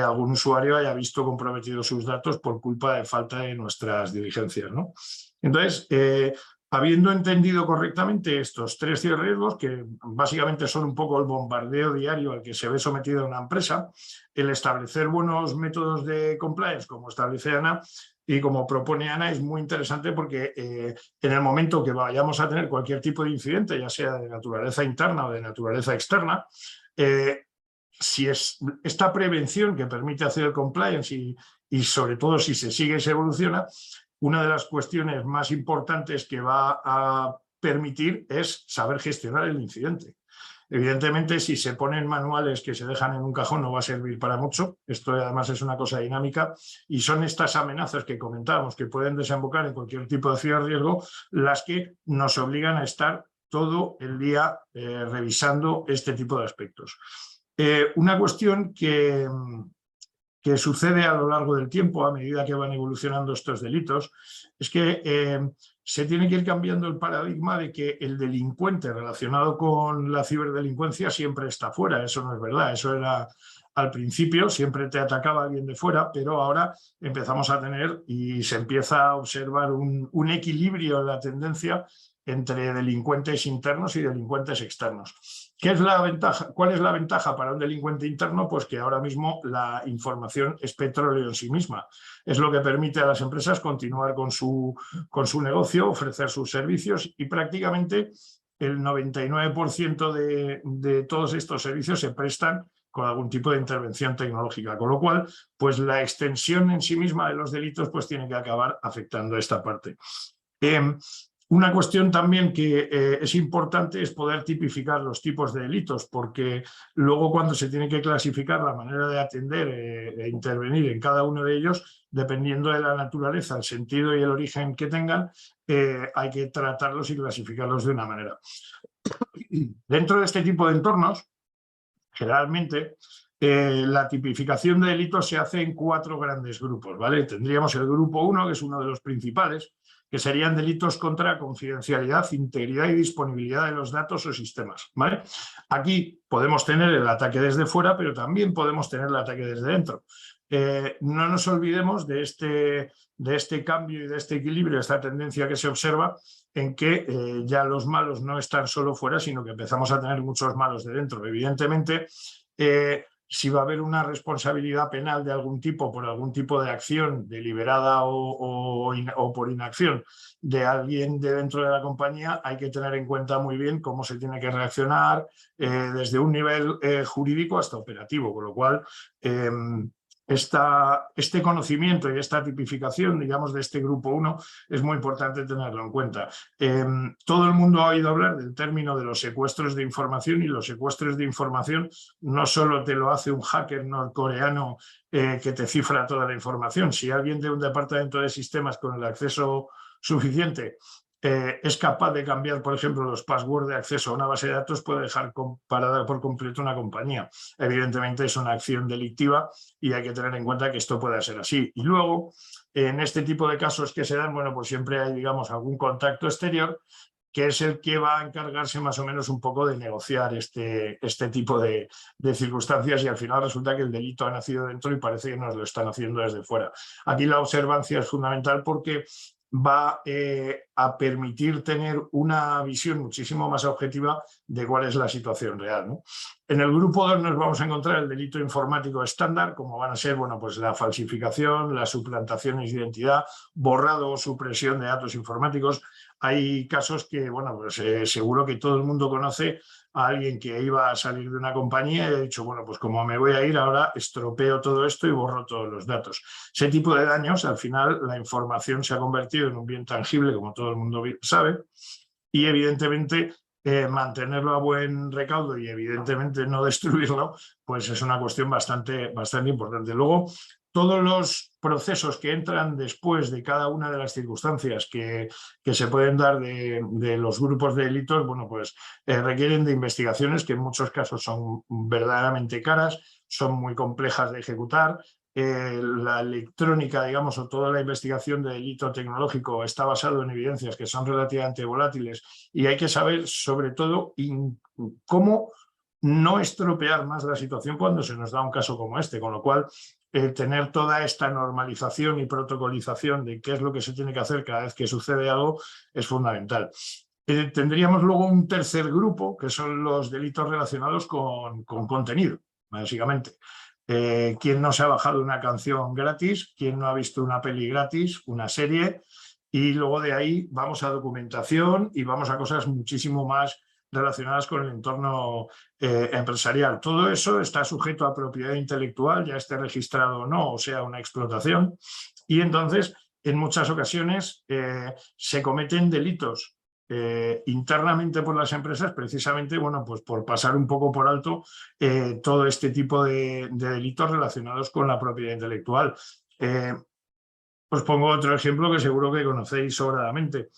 algún usuario haya visto comprometidos sus datos por culpa de falta de nuestras diligencias, ¿no? Entonces, habiendo entendido correctamente estos 3 ciberriesgos, que básicamente son un poco el bombardeo diario al que se ve sometida una empresa, el establecer buenos métodos de compliance, como establece Ana y como propone Ana, es muy interesante porque en el momento que vayamos a tener cualquier tipo de incidente, ya sea de naturaleza interna o de naturaleza externa, si es esta prevención que permite hacer el compliance y sobre todo si se sigue y se evoluciona, una de las cuestiones más importantes que va a permitir es saber gestionar el incidente. Evidentemente, si se ponen manuales que se dejan en un cajón no va a servir para mucho. Esto además es una cosa dinámica y son estas amenazas que comentábamos que pueden desembocar en cualquier tipo de ciberriesgo las que nos obligan a estar todo el día revisando este tipo de aspectos. Una cuestión que sucede a lo largo del tiempo, a medida que van evolucionando estos delitos, es que se tiene que ir cambiando el paradigma de que el delincuente relacionado con la ciberdelincuencia siempre está fuera. Eso no es verdad, eso era al principio, siempre te atacaba alguien de fuera, pero ahora empezamos a tener y se empieza a observar un equilibrio en la tendencia entre delincuentes internos y delincuentes externos. ¿Qué es la ventaja? ¿Cuál es la ventaja para un delincuente interno? Pues que ahora mismo la información es petróleo en sí misma. Es lo que permite a las empresas continuar con su negocio, ofrecer sus servicios y prácticamente el 99% de todos estos servicios se prestan con algún tipo de intervención tecnológica, con lo cual, pues la extensión en sí misma de los delitos pues tiene que acabar afectando esta parte. Una cuestión también que es importante es poder tipificar los tipos de delitos, porque luego cuando se tiene que clasificar la manera de atender e intervenir en cada uno de ellos, dependiendo de la naturaleza, el sentido y el origen que tengan, hay que tratarlos y clasificarlos de una manera. Dentro de este tipo de entornos, generalmente, la tipificación de delitos se hace en 4 grandes grupos, ¿vale? Tendríamos el grupo 1, que es uno de los principales, que serían delitos contra confidencialidad, integridad y disponibilidad de los datos o sistemas, ¿vale? Aquí podemos tener el ataque desde fuera, pero también podemos tener el ataque desde dentro. No nos olvidemos de este cambio y de este equilibrio, esta tendencia que se observa en que ya los malos no están solo fuera, sino que empezamos a tener muchos malos de dentro. Evidentemente, si va a haber una responsabilidad penal de algún tipo por algún tipo de acción deliberada o por inacción de alguien de dentro de la compañía, hay que tener en cuenta muy bien cómo se tiene que reaccionar desde un nivel jurídico hasta operativo, con lo cual este conocimiento y esta tipificación, digamos, de este grupo 1 es muy importante tenerlo en cuenta. Todo el mundo ha oído hablar del término de los secuestros de información, y los secuestros de información no solo te lo hace un hacker norcoreano que te cifra toda la información. Si alguien de un departamento de sistemas con el acceso suficiente es capaz de cambiar, por ejemplo, los passwords de acceso a una base de datos, puede dejar parada por completo una compañía. Evidentemente es una acción delictiva y hay que tener en cuenta que esto puede ser así. Y luego, en este tipo de casos que se dan, bueno, pues siempre hay, digamos, algún contacto exterior que es el que va a encargarse más o menos un poco de negociar este tipo de circunstancias, y al final resulta que el delito ha nacido dentro y parece que nos lo están haciendo desde fuera. Aquí la observancia es fundamental porque va a permitir tener una visión muchísimo más objetiva de cuál es la situación real, ¿no? En el grupo 2 nos vamos a encontrar el delito informático estándar, como van a ser, bueno, pues la falsificación, las suplantaciones de identidad, borrado o supresión de datos informáticos. Hay casos que, bueno, pues seguro que todo el mundo conoce a alguien que iba a salir de una compañía y ha dicho, bueno, pues como me voy a ir ahora, estropeo todo esto y borro todos los datos. Ese tipo de daños, al final, la información se ha convertido en un bien tangible, como todo el mundo sabe, y evidentemente mantenerlo a buen recaudo y evidentemente no destruirlo, pues es una cuestión bastante importante. Luego, todos los procesos que entran después de cada una de las circunstancias que se pueden dar de los grupos de delitos, bueno, pues requieren de investigaciones que en muchos casos son verdaderamente caras, son muy complejas de ejecutar. La electrónica, digamos, o toda la investigación de delito tecnológico está basado en evidencias que son relativamente volátiles, y hay que saber, sobre todo, cómo no estropear más la situación cuando se nos da un caso como este, con lo cual tener toda esta normalización y protocolización de qué es lo que se tiene que hacer cada vez que sucede algo es fundamental. Tendríamos luego un tercer grupo, que son los delitos relacionados con contenido, básicamente. ¿Quién no se ha bajado una canción gratis? ¿Quién no ha visto una peli gratis, una serie? Y luego de ahí vamos a documentación y vamos a cosas muchísimo más relacionadas con el entorno empresarial. Todo eso está sujeto a propiedad intelectual, ya esté registrado o no, o sea, una explotación. Y entonces, en muchas ocasiones, se cometen delitos internamente por las empresas, precisamente, bueno, pues por pasar un poco por alto todo este tipo de delitos relacionados con la propiedad intelectual. Os pongo otro ejemplo que seguro que conocéis sobradamente.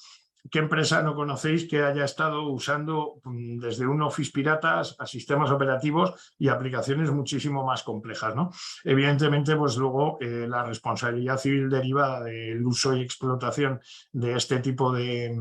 ¿Qué empresa no conocéis que haya estado usando desde un Office pirata a sistemas operativos y aplicaciones muchísimo más complejas, ¿no? Evidentemente, pues luego la responsabilidad civil derivada del uso y explotación de este tipo de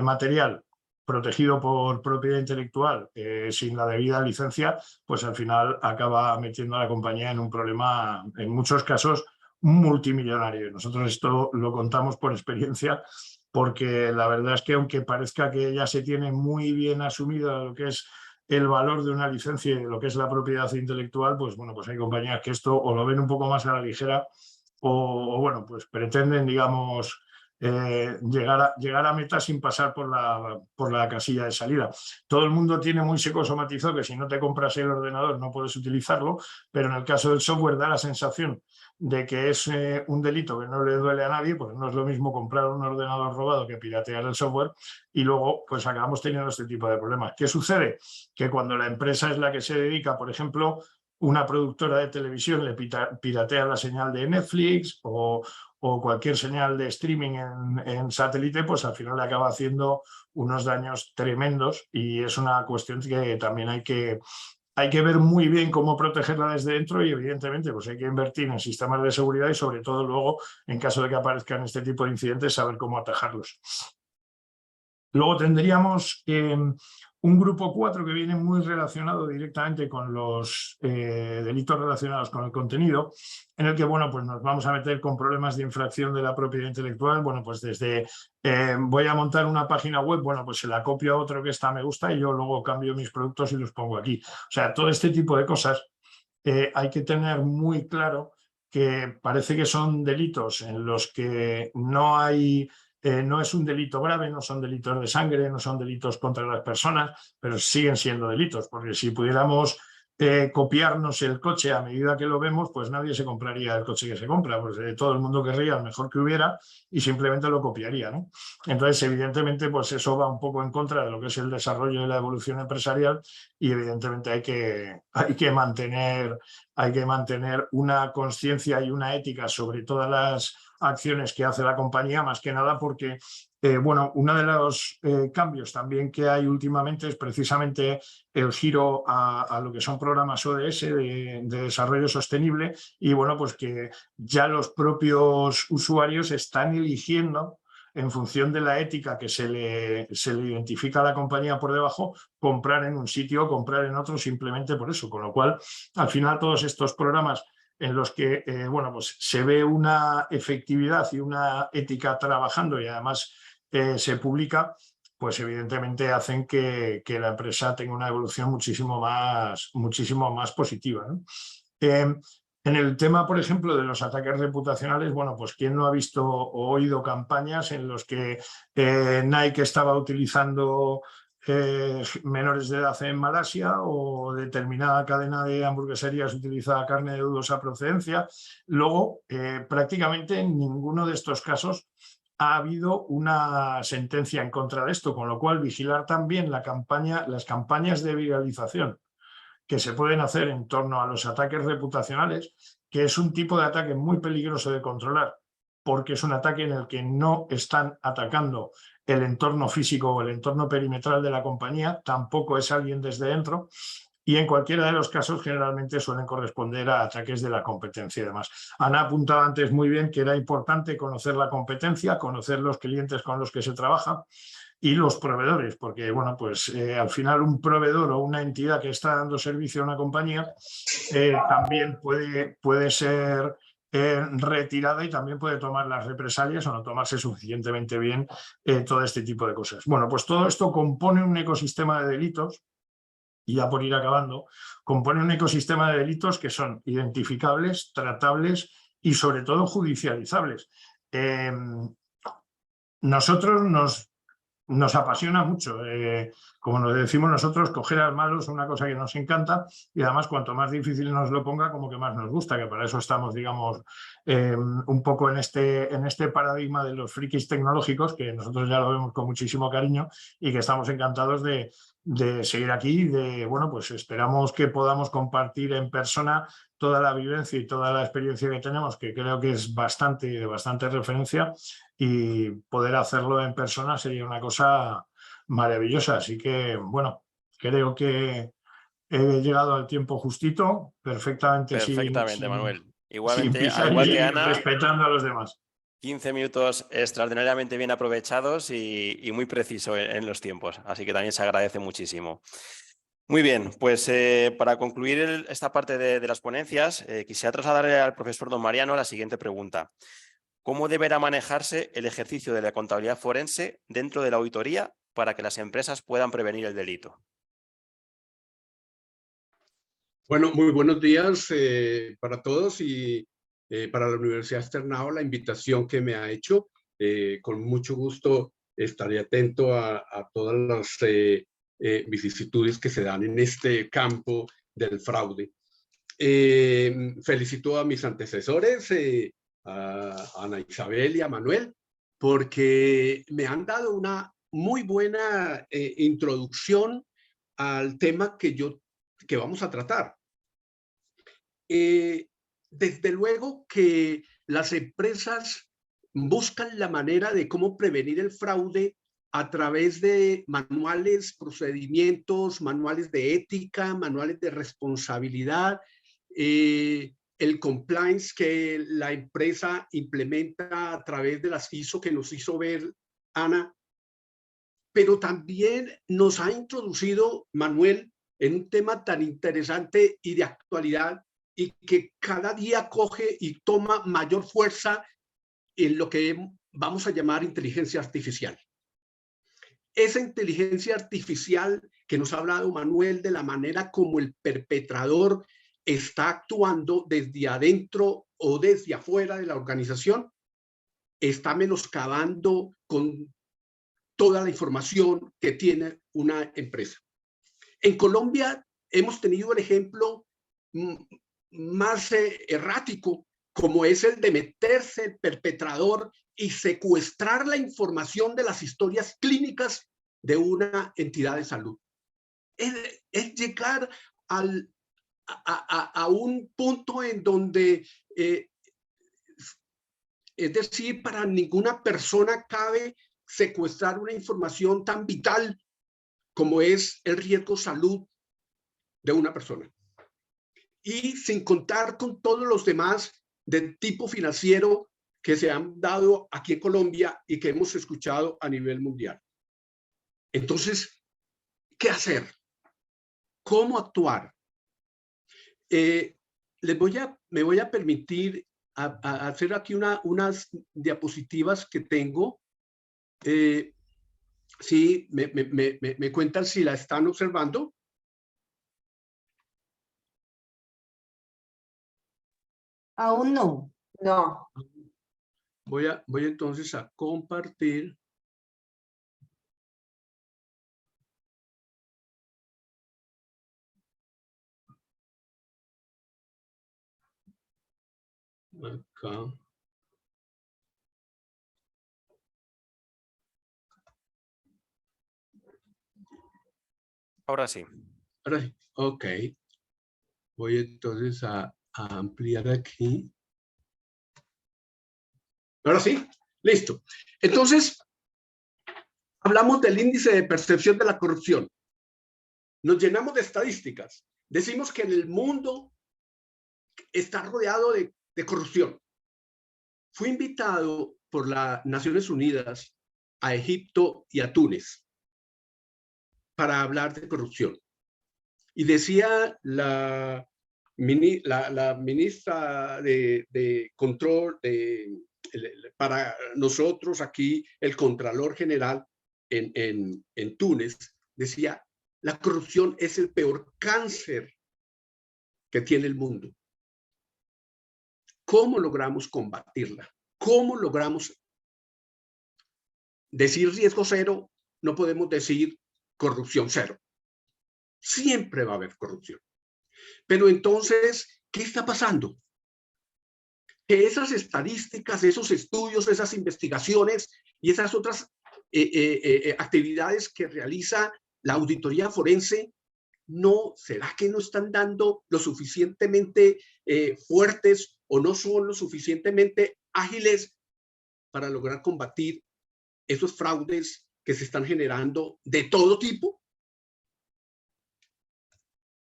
material protegido por propiedad intelectual sin la debida licencia, pues al final acaba metiendo a la compañía en un problema, en muchos casos, multimillonario. Nosotros esto lo contamos por experiencia, porque la verdad es que aunque parezca que ya se tiene muy bien asumido lo que es el valor de una licencia y de lo que es la propiedad intelectual, pues bueno, pues hay compañías que esto o lo ven un poco más a la ligera o bueno, pues pretenden, digamos, llegar a meta sin pasar por la casilla de salida. Todo el mundo tiene muy psicosomatizado que si no te compras el ordenador no puedes utilizarlo, pero en el caso del software da la sensación de que es un delito que no le duele a nadie, pues no es lo mismo comprar un ordenador robado que piratear el software, y luego pues acabamos teniendo este tipo de problemas. ¿Qué sucede? Que cuando la empresa es la que se dedica, por ejemplo, una productora de televisión le piratea la señal de Netflix o cualquier señal de streaming en satélite, pues al final le acaba haciendo unos daños tremendos, y es una cuestión que también hay que hay que ver muy bien cómo protegerla desde dentro y evidentemente pues hay que invertir en sistemas de seguridad y sobre todo luego, en caso de que aparezcan este tipo de incidentes, saber cómo atajarlos. Luego tendríamos un grupo 4 que viene muy relacionado directamente con los delitos relacionados con el contenido, en el que, bueno, pues nos vamos a meter con problemas de infracción de la propiedad intelectual. Bueno, pues desde voy a montar una página web, bueno, pues se la copio a otro que esta me gusta y yo luego cambio mis productos y los pongo aquí. O sea, todo este tipo de cosas hay que tener muy claro que parece que son delitos en los que no hay... no es un delito grave, no son delitos de sangre, no son delitos contra las personas, pero siguen siendo delitos, porque si pudiéramos copiarnos el coche a medida que lo vemos, pues nadie se compraría el coche que se compra, pues todo el mundo querría el mejor que hubiera y simplemente lo copiaría, ¿no? Entonces, evidentemente, pues eso va un poco en contra de lo que es el desarrollo y la evolución empresarial y evidentemente hay que mantener una conciencia y una ética sobre todas las acciones que hace la compañía, más que nada porque, bueno, uno de los cambios también que hay últimamente es precisamente el giro a lo que son programas ODS de desarrollo sostenible y, bueno, pues que ya los propios usuarios están eligiendo en función de la ética que se le identifica a la compañía por debajo, comprar en un sitio o comprar en otro simplemente por eso. Con lo cual, al final, todos estos programas en los que bueno, pues se ve una efectividad y una ética trabajando y además se publica, pues evidentemente hacen que la empresa tenga una evolución muchísimo más positiva, ¿no? En el tema, por ejemplo, de los ataques reputacionales, bueno, pues quién no ha visto o oído campañas en los que Nike estaba utilizando menores de edad en Malasia o determinada cadena de hamburgueserías utiliza carne de dudosa procedencia. Luego, prácticamente en ninguno de estos casos ha habido una sentencia en contra de esto, con lo cual vigilar también las campañas de viralización que se pueden hacer en torno a los ataques reputacionales, que es un tipo de ataque muy peligroso de controlar, porque es un ataque en el que no están atacando el entorno físico o el entorno perimetral de la compañía, tampoco es alguien desde dentro, y en cualquiera de los casos generalmente suelen corresponder a ataques de la competencia y demás. Ana apuntaba antes muy bien que era importante conocer la competencia, conocer los clientes con los que se trabaja, y los proveedores, porque bueno, pues al final un proveedor o una entidad que está dando servicio a una compañía también puede ser retirada y también puede tomar las represalias o no tomarse suficientemente bien todo este tipo de cosas. Bueno, pues todo esto compone un ecosistema de delitos, y ya por ir acabando, compone un ecosistema de delitos que son identificables, tratables y sobre todo judicializables. Nosotros nos apasiona mucho, como nos decimos nosotros, coger al malo es una cosa que nos encanta y además cuanto más difícil nos lo ponga, como que más nos gusta, que para eso estamos, digamos, un poco en este paradigma de los frikis tecnológicos, que nosotros ya lo vemos con muchísimo cariño y que estamos encantados de seguir aquí, bueno, pues esperamos que podamos compartir en persona toda la vivencia y toda la experiencia que tenemos, que creo que es de bastante referencia, y poder hacerlo en persona sería una cosa maravillosa. Así que, bueno, creo que he llegado al tiempo justito, perfectamente Manuel. Sin pisar igual y que Ana, respetando a los demás. 15 minutos extraordinariamente bien aprovechados y muy preciso en los tiempos, así que también se agradece muchísimo. Muy bien, pues para concluir esta parte de las ponencias, quisiera trasladarle al profesor don Mariano la siguiente pregunta. ¿Cómo deberá manejarse el ejercicio de la contabilidad forense dentro de la auditoría para que las empresas puedan prevenir el delito? Bueno, muy buenos días para todos y para la Universidad Externado la invitación que me ha hecho. Con mucho gusto estaré atento a todas las vicisitudes que se dan en este campo del fraude. Felicito a mis antecesores, a Ana Isabel y a Manuel, porque me han dado una muy buena introducción al tema que vamos a tratar. Desde luego que las empresas buscan la manera de cómo prevenir el fraude a través de manuales, procedimientos, manuales de ética, manuales de responsabilidad, el compliance que la empresa implementa a través de las ISO que nos hizo ver Ana, pero también nos ha introducido, Manuel, en un tema tan interesante y de actualidad y que cada día coge y toma mayor fuerza en lo que vamos a llamar inteligencia artificial. Esa inteligencia artificial que nos ha hablado Manuel de la manera como el perpetrador está actuando desde adentro o desde afuera de la organización, está menoscabando con toda la información que tiene una empresa. En Colombia hemos tenido el ejemplo más errático, como es el de meterse el perpetrador y secuestrar la información de las historias clínicas de una entidad de salud. Es llegar a un punto en donde, es decir, para ninguna persona cabe secuestrar una información tan vital como es el riesgo salud de una persona. Y sin contar con todos los demás de tipo financiero que se han dado aquí en Colombia y que hemos escuchado a nivel mundial. Entonces, ¿qué hacer? ¿Cómo actuar? Me voy a permitir hacer aquí unas diapositivas que tengo. Sí, me cuentan si la están observando. Aún no. No. Voy entonces a compartir. Acá. Ahora sí. Ahora sí. Ok. Voy entonces a ampliar aquí. Ahora sí, listo. Entonces, hablamos del índice de percepción de la corrupción. Nos llenamos de estadísticas. Decimos que en el mundo está rodeado de corrupción. Fui invitado por las Naciones Unidas a Egipto y a Túnez para hablar de corrupción. Y decía la ministra de Control, para nosotros aquí, el Contralor General en Túnez, decía, la corrupción es el peor cáncer que tiene el mundo. ¿Cómo logramos combatirla? ¿Cómo logramos decir riesgo cero? No podemos decir corrupción cero. Siempre va a haber corrupción. Pero entonces, ¿qué está pasando? Que esas estadísticas, esos estudios, esas investigaciones y esas otras actividades que realiza la auditoría forense, ¿será que no están dando lo suficientemente fuertes o no son lo suficientemente ágiles para lograr combatir esos fraudes que se están generando de todo tipo?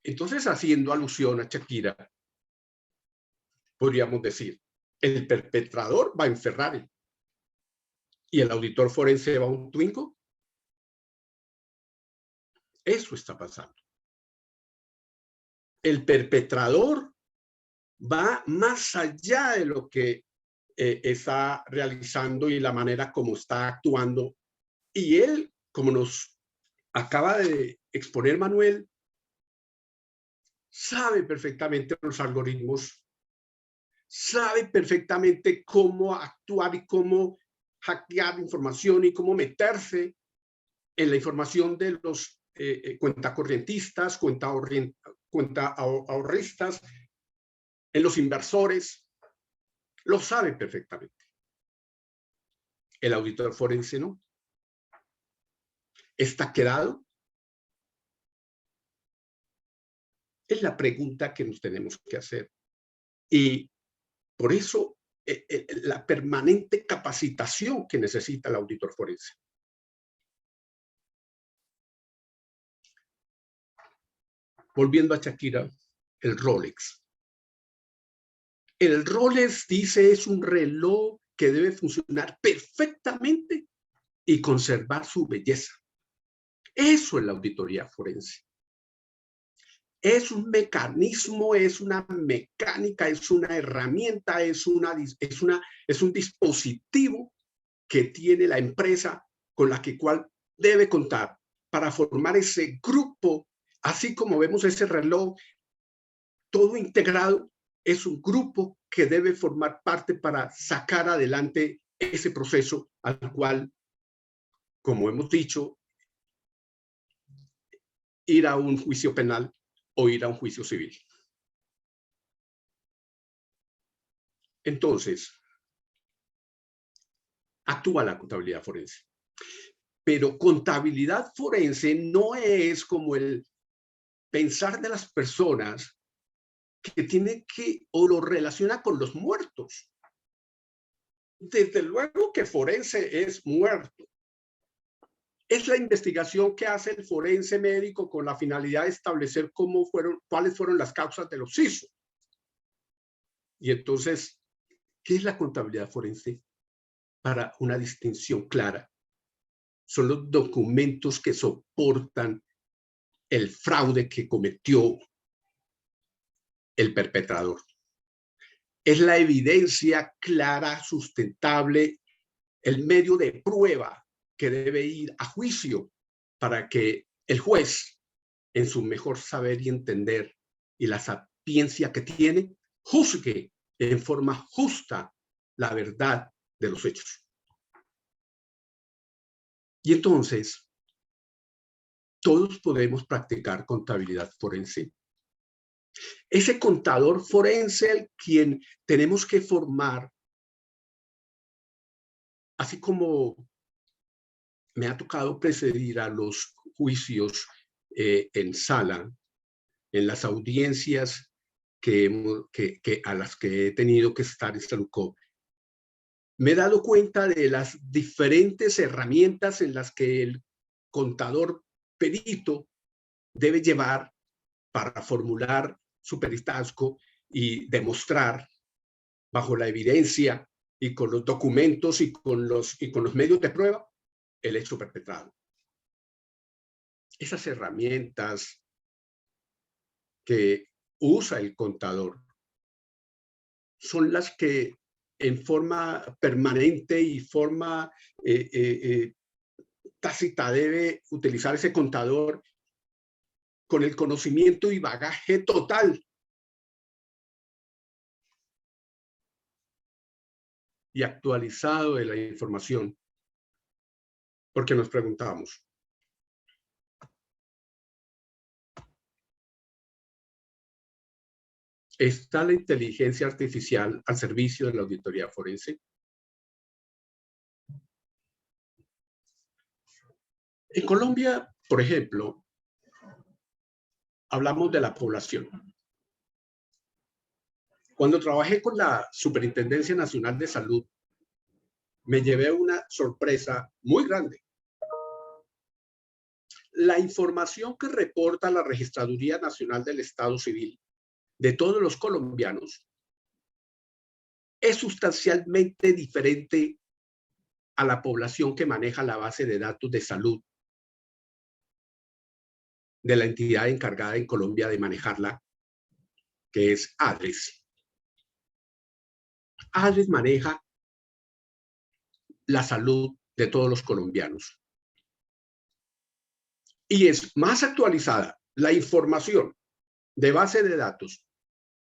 Entonces, haciendo alusión a Shakira, podríamos decir, el perpetrador va en Ferrari y el auditor forense va a un Twingo. Eso está pasando. El perpetrador va más allá de lo que está realizando y la manera como está actuando. Y él, como nos acaba de exponer Manuel, sabe perfectamente los algoritmos, sabe perfectamente cómo actuar y cómo hackear información y cómo meterse en la información de los cuentacorrientistas, ahorristas, en los inversores. Lo sabe perfectamente. El auditor forense no. ¿Está quedado? Es la pregunta que nos tenemos que hacer. Y por eso la permanente capacitación que necesita el auditor forense. volviendo a Shakira, el Rolex. El Rolex dice es un reloj que debe funcionar perfectamente y conservar su belleza. Eso es la auditoría forense. Es un mecanismo, es una mecánica, es una herramienta, es un dispositivo que tiene la empresa con la cual debe contar para formar ese grupo, así como vemos ese reloj todo integrado, es un grupo que debe formar parte para sacar adelante ese proceso al cual, como hemos dicho, ir a un juicio penal o ir a un juicio civil. Entonces, actúa la contabilidad forense. Pero contabilidad forense no es como el pensar de las personas que tiene que o lo relaciona con los muertos. Desde luego que forense es muerto. Es la investigación que hace el forense médico con la finalidad de establecer cuáles fueron las causas de los suicidios. Y entonces, ¿qué es la contabilidad forense? Para una distinción clara, son los documentos que soportan el fraude que cometió el perpetrador. Es la evidencia clara, sustentable, el medio de prueba que debe ir a juicio para que el juez, en su mejor saber y entender y la sapiencia que tiene, juzgue en forma justa la verdad de los hechos. Y entonces, todos podemos practicar contabilidad forense. Ese contador forense al quien tenemos que formar, así como me ha tocado presidir a los juicios en sala, en las audiencias a las que he tenido que estar en Salucó, me he dado cuenta de las diferentes herramientas en las que el contador perito debe llevar para formular su peritazgo y demostrar bajo la evidencia y con los documentos y con los medios de prueba el hecho perpetrado. Esas herramientas que usa el contador son las que en forma permanente y forma tácita debe utilizar ese contador con el conocimiento y bagaje total y actualizado de la información, porque nos preguntamos, ¿está la inteligencia artificial al servicio de la auditoría forense? En Colombia, por ejemplo, hablamos de la población. Cuando trabajé con la Superintendencia Nacional de Salud, me llevé una sorpresa muy grande. La información que reporta la Registraduría Nacional del Estado Civil de todos los colombianos es sustancialmente diferente a la población que maneja la base de datos de salud de la entidad encargada en Colombia de manejarla, que es ADRES. ADRES maneja la salud de todos los colombianos. Y es más actualizada la información de base de datos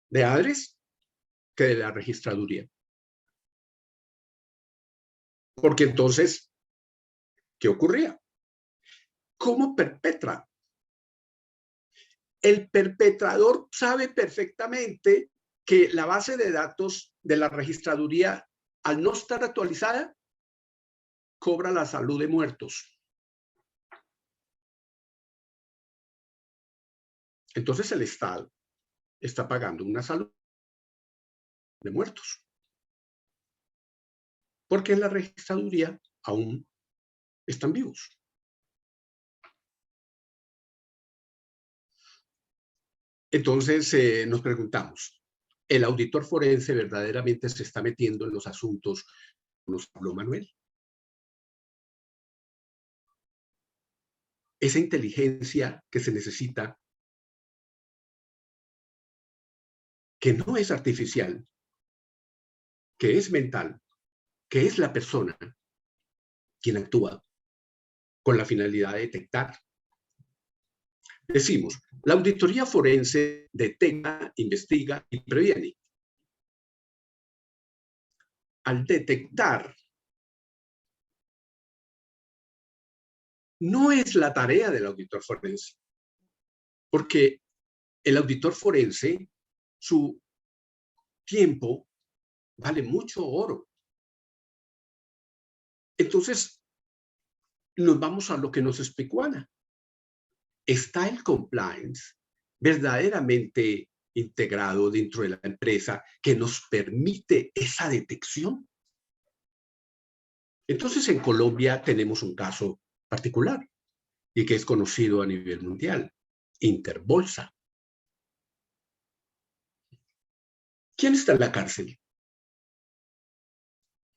de ADRES que de la registraduría. Porque entonces, ¿qué ocurría? ¿Cómo perpetra? El perpetrador sabe perfectamente que la base de datos de la registraduría, al no estar actualizada, cobra la salud de muertos. Entonces el Estado está pagando una salud de muertos. Porque en la registraduría aún están vivos. Entonces nos preguntamos, ¿el auditor forense verdaderamente se está metiendo en los asuntos que nos habló Manuel? Esa inteligencia que se necesita, que no es artificial, que es mental, que es la persona quien actúa con la finalidad de detectar. Decimos, la auditoría forense detecta, investiga y previene. Al detectar, no es la tarea del auditor forense, porque el auditor forense, su tiempo vale mucho oro. Entonces, nos vamos a lo que nos explicó Ana. ¿Está el compliance verdaderamente integrado dentro de la empresa que nos permite esa detección? Entonces, en Colombia tenemos un caso particular y que es conocido a nivel mundial, Interbolsa. ¿Quién está en la cárcel?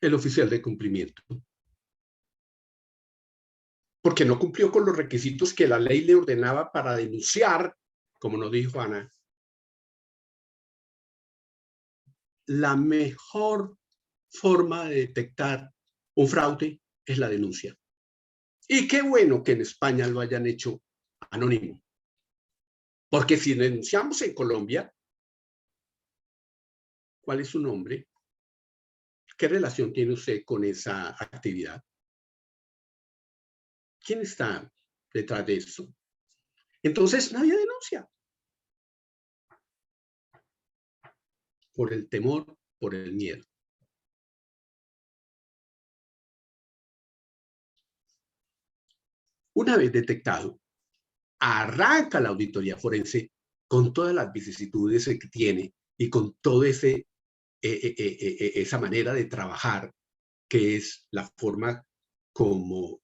El oficial de cumplimiento. Porque no cumplió con los requisitos que la ley le ordenaba para denunciar, como nos dijo Ana. La mejor forma de detectar un fraude es la denuncia. Y qué bueno que en España lo hayan hecho anónimo. Porque si denunciamos en Colombia, ¿cuál es su nombre? ¿Qué relación tiene usted con esa actividad? ¿Quién está detrás de eso? Entonces, nadie denuncia. Por el temor, por el miedo. Una vez detectado, arranca la auditoría forense con todas las vicisitudes que tiene y con toda esa manera de trabajar, que es la forma como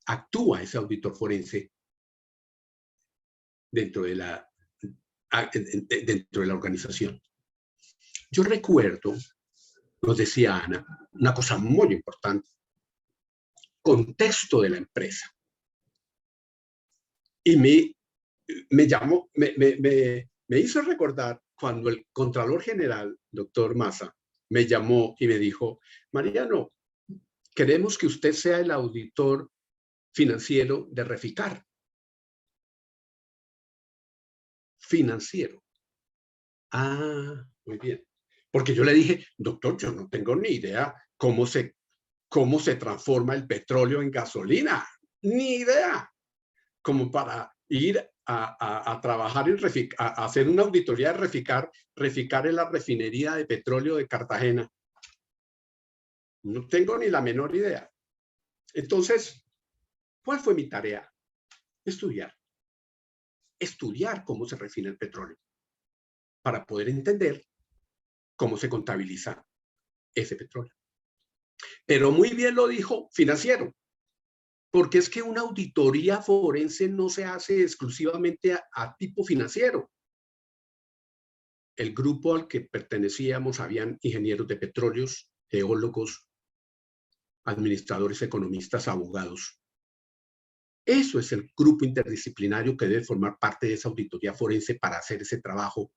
actúa ese auditor forense dentro de la organización. Yo recuerdo, nos decía Ana, una cosa muy importante, contexto de la empresa. Y me hizo recordar cuando el Contralor General, doctor Maza, me llamó y me dijo, Mariano, queremos que usted sea el auditor financiero de Reficar. Financiero. Ah, muy bien. Porque yo le dije, doctor, yo no tengo ni idea cómo se transforma el petróleo en gasolina. Ni idea. Como para ir a trabajar en Reficar, a hacer una auditoría de Reficar. Reficar es la refinería de petróleo de Cartagena. No tengo ni la menor idea. Entonces, ¿cuál fue mi tarea? Estudiar. Estudiar cómo se refina el petróleo para poder entender cómo se contabiliza ese petróleo. Pero muy bien lo dijo financiero, porque es que una auditoría forense no se hace exclusivamente a tipo financiero. El grupo al que pertenecíamos habían ingenieros de petróleos, geólogos, administradores, economistas, abogados. Eso es el grupo interdisciplinario que debe formar parte de esa auditoría forense para hacer ese trabajo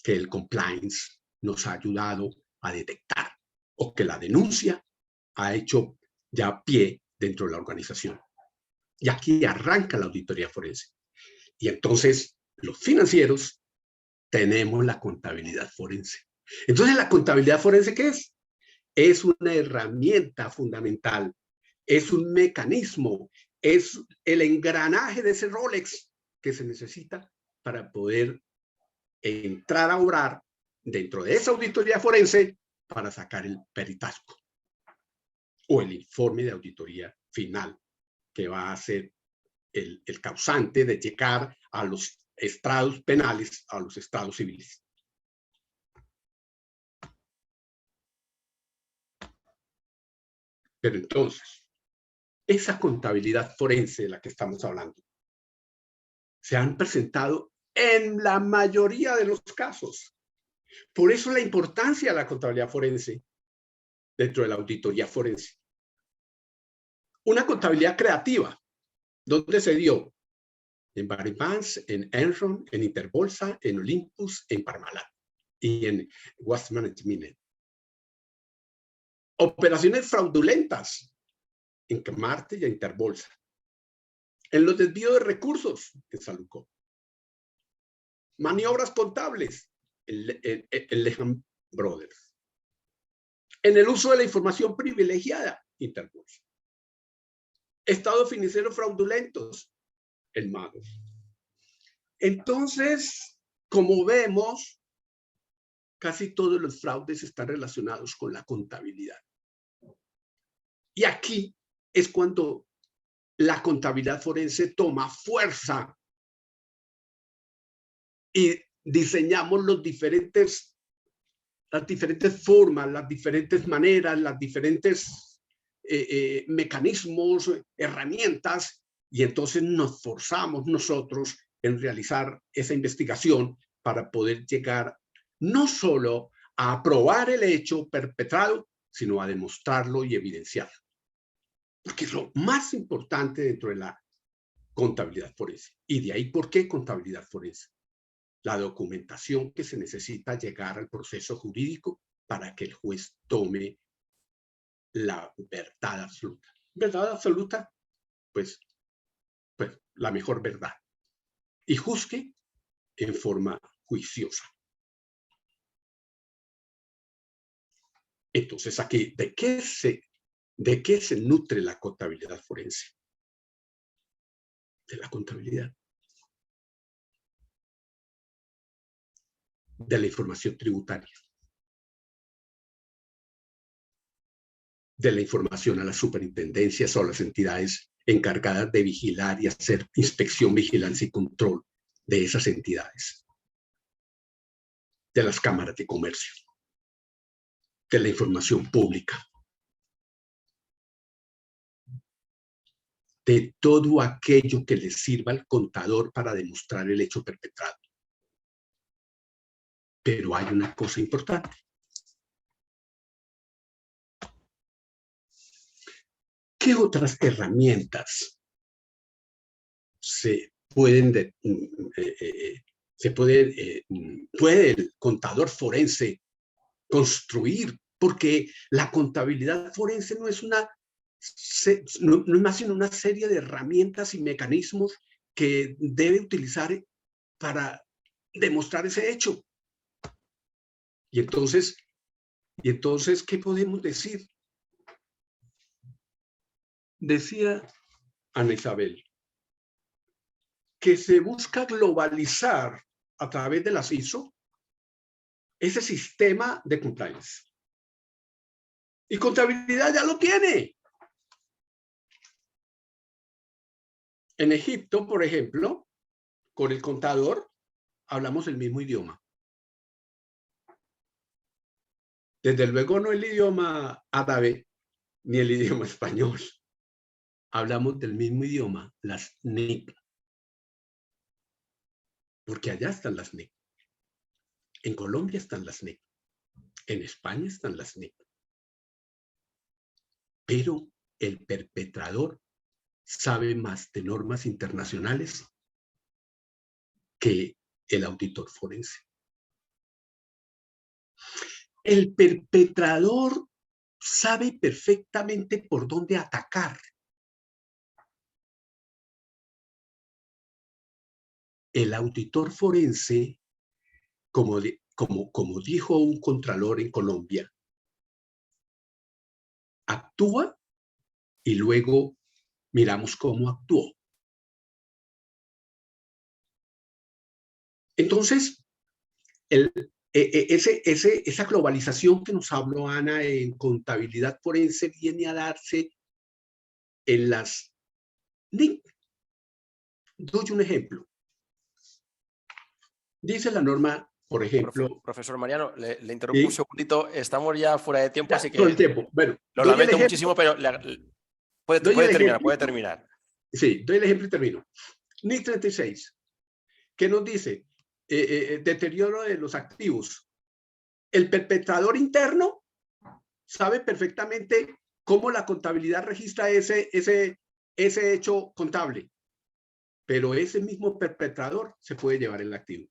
que el compliance nos ha ayudado a detectar o que la denuncia ha hecho ya pie dentro de la organización. Y aquí arranca la auditoría forense. Y entonces los financieros tenemos la contabilidad forense. Entonces, ¿la contabilidad forense qué es? Es una herramienta fundamental, es un mecanismo, es el engranaje de ese Rolex que se necesita para poder entrar a obrar dentro de esa auditoría forense para sacar el peritasco o el informe de auditoría final que va a ser el causante de llegar a los estrados penales, a los estrados civiles. Pero entonces, esa contabilidad forense de la que estamos hablando, se han presentado en la mayoría de los casos. Por eso la importancia de la contabilidad forense dentro de la auditoría forense. Una contabilidad creativa, ¿dónde se dio? En Barry Vance, en Enron, en Interbolsa, en Olympus, en Parmalat y en Waste Management. Operaciones fraudulentas en Marte y en Interbolsa. En los desvíos de recursos en Saluco. Maniobras contables en Lehman Brothers. En el uso de la información privilegiada, Interbolsa. Estados financieros fraudulentos, el Mago. Entonces, como vemos, casi todos los fraudes están relacionados con la contabilidad. Y aquí es cuando la contabilidad forense toma fuerza y diseñamos las diferentes formas, las diferentes maneras, las diferentes mecanismos, herramientas, y entonces nos forzamos nosotros en realizar esa investigación para poder llegar no solo a probar el hecho perpetrado, sino a demostrarlo y evidenciarlo. Porque es lo más importante dentro de la contabilidad forense. Y de ahí, ¿por qué contabilidad forense? La documentación que se necesita llegar al proceso jurídico para que el juez tome la verdad absoluta. ¿Verdad absoluta? Pues la mejor verdad. Y juzgue en forma juiciosa. Entonces, aquí, ¿de qué se nutre la contabilidad forense? De la contabilidad. De la información tributaria. De la información a las superintendencias o a las entidades encargadas de vigilar y hacer inspección, vigilancia y control de esas entidades. De las cámaras de comercio. De la información pública. De todo aquello que le sirva al contador para demostrar el hecho perpetrado. Pero hay una cosa importante. ¿Qué otras herramientas puede el contador forense construir? Porque la contabilidad forense no es más sino una serie de herramientas y mecanismos que debe utilizar para demostrar ese hecho. Y entonces, ¿qué podemos decir? Decía Ana Isabel que se busca globalizar a través de las ISO ese sistema de compliance. Y contabilidad ya lo tiene. En Egipto, por ejemplo, con el contador hablamos el mismo idioma. Desde luego no el idioma árabe ni el idioma español. Hablamos del mismo idioma, las NIC. Porque allá están las NIC. En Colombia están las NIC. En España están las NIC. Pero el perpetrador sabe más de normas internacionales que el auditor forense. El perpetrador sabe perfectamente por dónde atacar. El auditor forense, como dijo un contralor en Colombia, actúa y luego miramos cómo actuó. Entonces, esa globalización que nos habló Ana en contabilidad forense viene a darse en las NIC. Doy un ejemplo. Dice la norma, por ejemplo... Profesor Mariano, le interrumpo un segundito. Estamos ya fuera de tiempo, así que... Todo el tiempo. Bueno, lo lamento muchísimo, pero puede terminar. Sí, doy el ejemplo y termino. NIC 36. ¿Qué nos dice? Deterioro de los activos. El perpetrador interno sabe perfectamente cómo la contabilidad registra ese hecho contable, pero ese mismo perpetrador se puede llevar el activo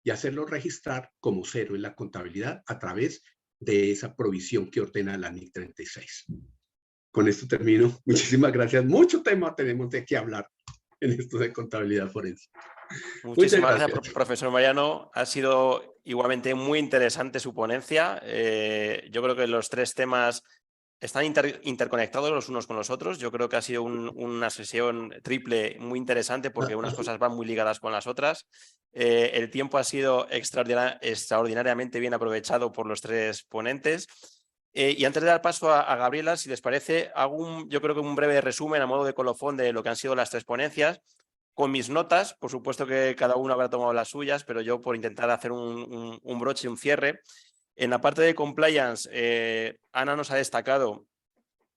y hacerlo registrar como cero en la contabilidad a través de esa provisión que ordena la NIC 36. Con esto termino. Muchísimas gracias. Mucho tema tenemos de qué hablar en esto de contabilidad forense. Muchísimas gracias, profesor Mariano. Ha sido igualmente muy interesante su ponencia. Yo creo que los tres temas están interconectados los unos con los otros. Yo creo que ha sido una sesión triple muy interesante porque unas cosas van muy ligadas con las otras. El tiempo ha sido extraordinariamente bien aprovechado por los tres ponentes. Y antes de dar paso a Gabriela, si les parece, hago yo creo que un breve resumen a modo de colofón de lo que han sido las tres ponencias. Con mis notas, por supuesto que cada uno habrá tomado las suyas, pero yo por intentar hacer un broche y un cierre. En la parte de compliance, Ana nos ha destacado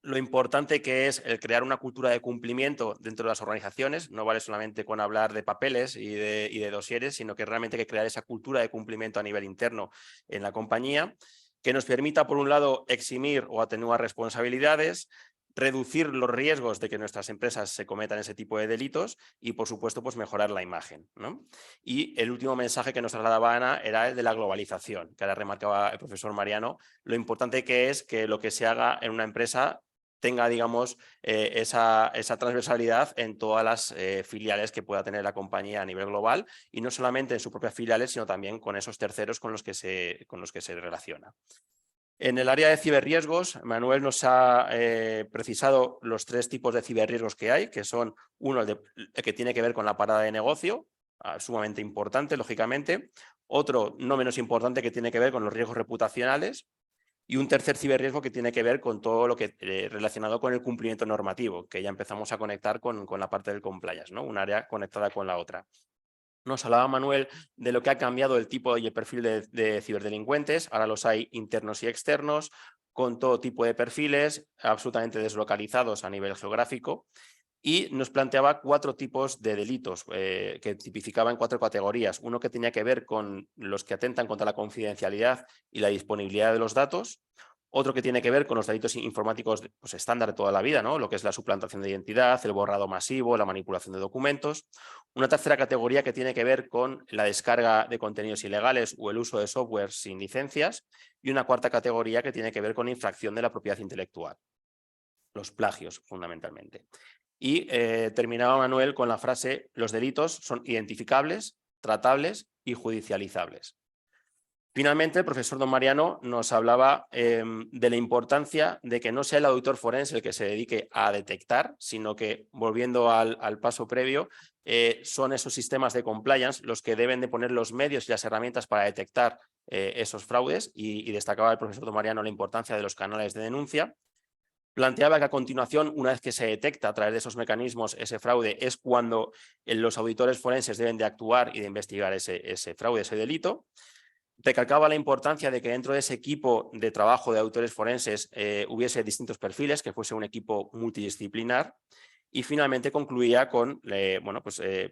lo importante que es el crear una cultura de cumplimiento dentro de las organizaciones. No vale solamente con hablar de papeles y de dosieres, sino que realmente hay que crear esa cultura de cumplimiento a nivel interno en la compañía, que nos permita, por un lado, eximir o atenuar responsabilidades, reducir los riesgos de que nuestras empresas se cometan ese tipo de delitos y, por supuesto, pues mejorar la imagen, ¿no? Y el último mensaje que nos trasladaba Ana era el de la globalización, que ahora remarcaba el profesor Mariano, lo importante que es que lo que se haga en una empresa tenga, digamos, esa transversalidad en todas las filiales que pueda tener la compañía a nivel global y no solamente en sus propias filiales, sino también con esos terceros con los que se relaciona. En el área de ciberriesgos, Manuel nos ha precisado los tres tipos de ciberriesgos que hay, que son uno el que tiene que ver con la parada de negocio, sumamente importante, lógicamente. Otro, no menos importante, que tiene que ver con los riesgos reputacionales. Y un tercer ciberriesgo que tiene que ver con todo lo que relacionado con el cumplimiento normativo, que ya empezamos a conectar con la parte del compliance, ¿no? Un área conectada con la otra. Nos hablaba Manuel de lo que ha cambiado el tipo y el perfil de ciberdelincuentes. Ahora los hay internos y externos, con todo tipo de perfiles, absolutamente deslocalizados a nivel geográfico. Y nos planteaba 4 tipos de delitos que tipificaba en 4 categorías. Uno que tenía que ver con los que atentan contra la confidencialidad y la disponibilidad de los datos. Otro que tiene que ver con los delitos informáticos pues, estándar de toda la vida, ¿no? Lo que es la suplantación de identidad, el borrado masivo, la manipulación de documentos. Una tercera categoría que tiene que ver con la descarga de contenidos ilegales o el uso de software sin licencias. Y una cuarta categoría que tiene que ver con infracción de la propiedad intelectual. Los plagios, fundamentalmente. Y terminaba Manuel con la frase: los delitos son identificables, tratables y judicializables. Finalmente, el profesor don Mariano nos hablaba de la importancia de que no sea el auditor forense el que se dedique a detectar, sino que, volviendo al paso previo, son esos sistemas de compliance los que deben de poner los medios y las herramientas para detectar esos fraudes y destacaba el profesor don Mariano la importancia de los canales de denuncia. Planteaba que a continuación, una vez que se detecta a través de esos mecanismos ese fraude, es cuando los auditores forenses deben de actuar y de investigar ese fraude, ese delito. Recalcaba la importancia de que dentro de ese equipo de trabajo de auditores forenses hubiese distintos perfiles, que fuese un equipo multidisciplinar. Y finalmente concluía con,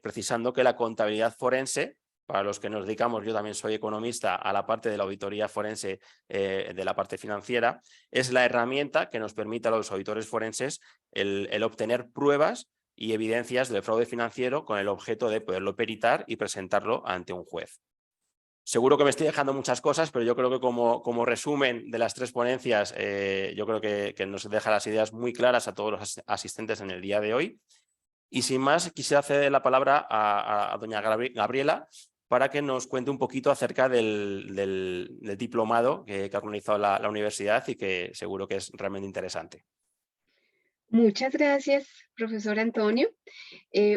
precisando que la contabilidad forense, para los que nos dedicamos, yo también soy economista, a la parte de la auditoría forense de la parte financiera, es la herramienta que nos permite a los auditores forenses el obtener pruebas y evidencias del fraude financiero con el objeto de poderlo peritar y presentarlo ante un juez. Seguro que me estoy dejando muchas cosas, pero yo creo que como resumen de las tres ponencias, yo creo que nos deja las ideas muy claras a todos los asistentes en el día de hoy. Y sin más, quisiera ceder la palabra a doña Gabriela para que nos cuente un poquito acerca del diplomado que ha organizado la universidad y que seguro que es realmente interesante. Muchas gracias, profesor Antonio.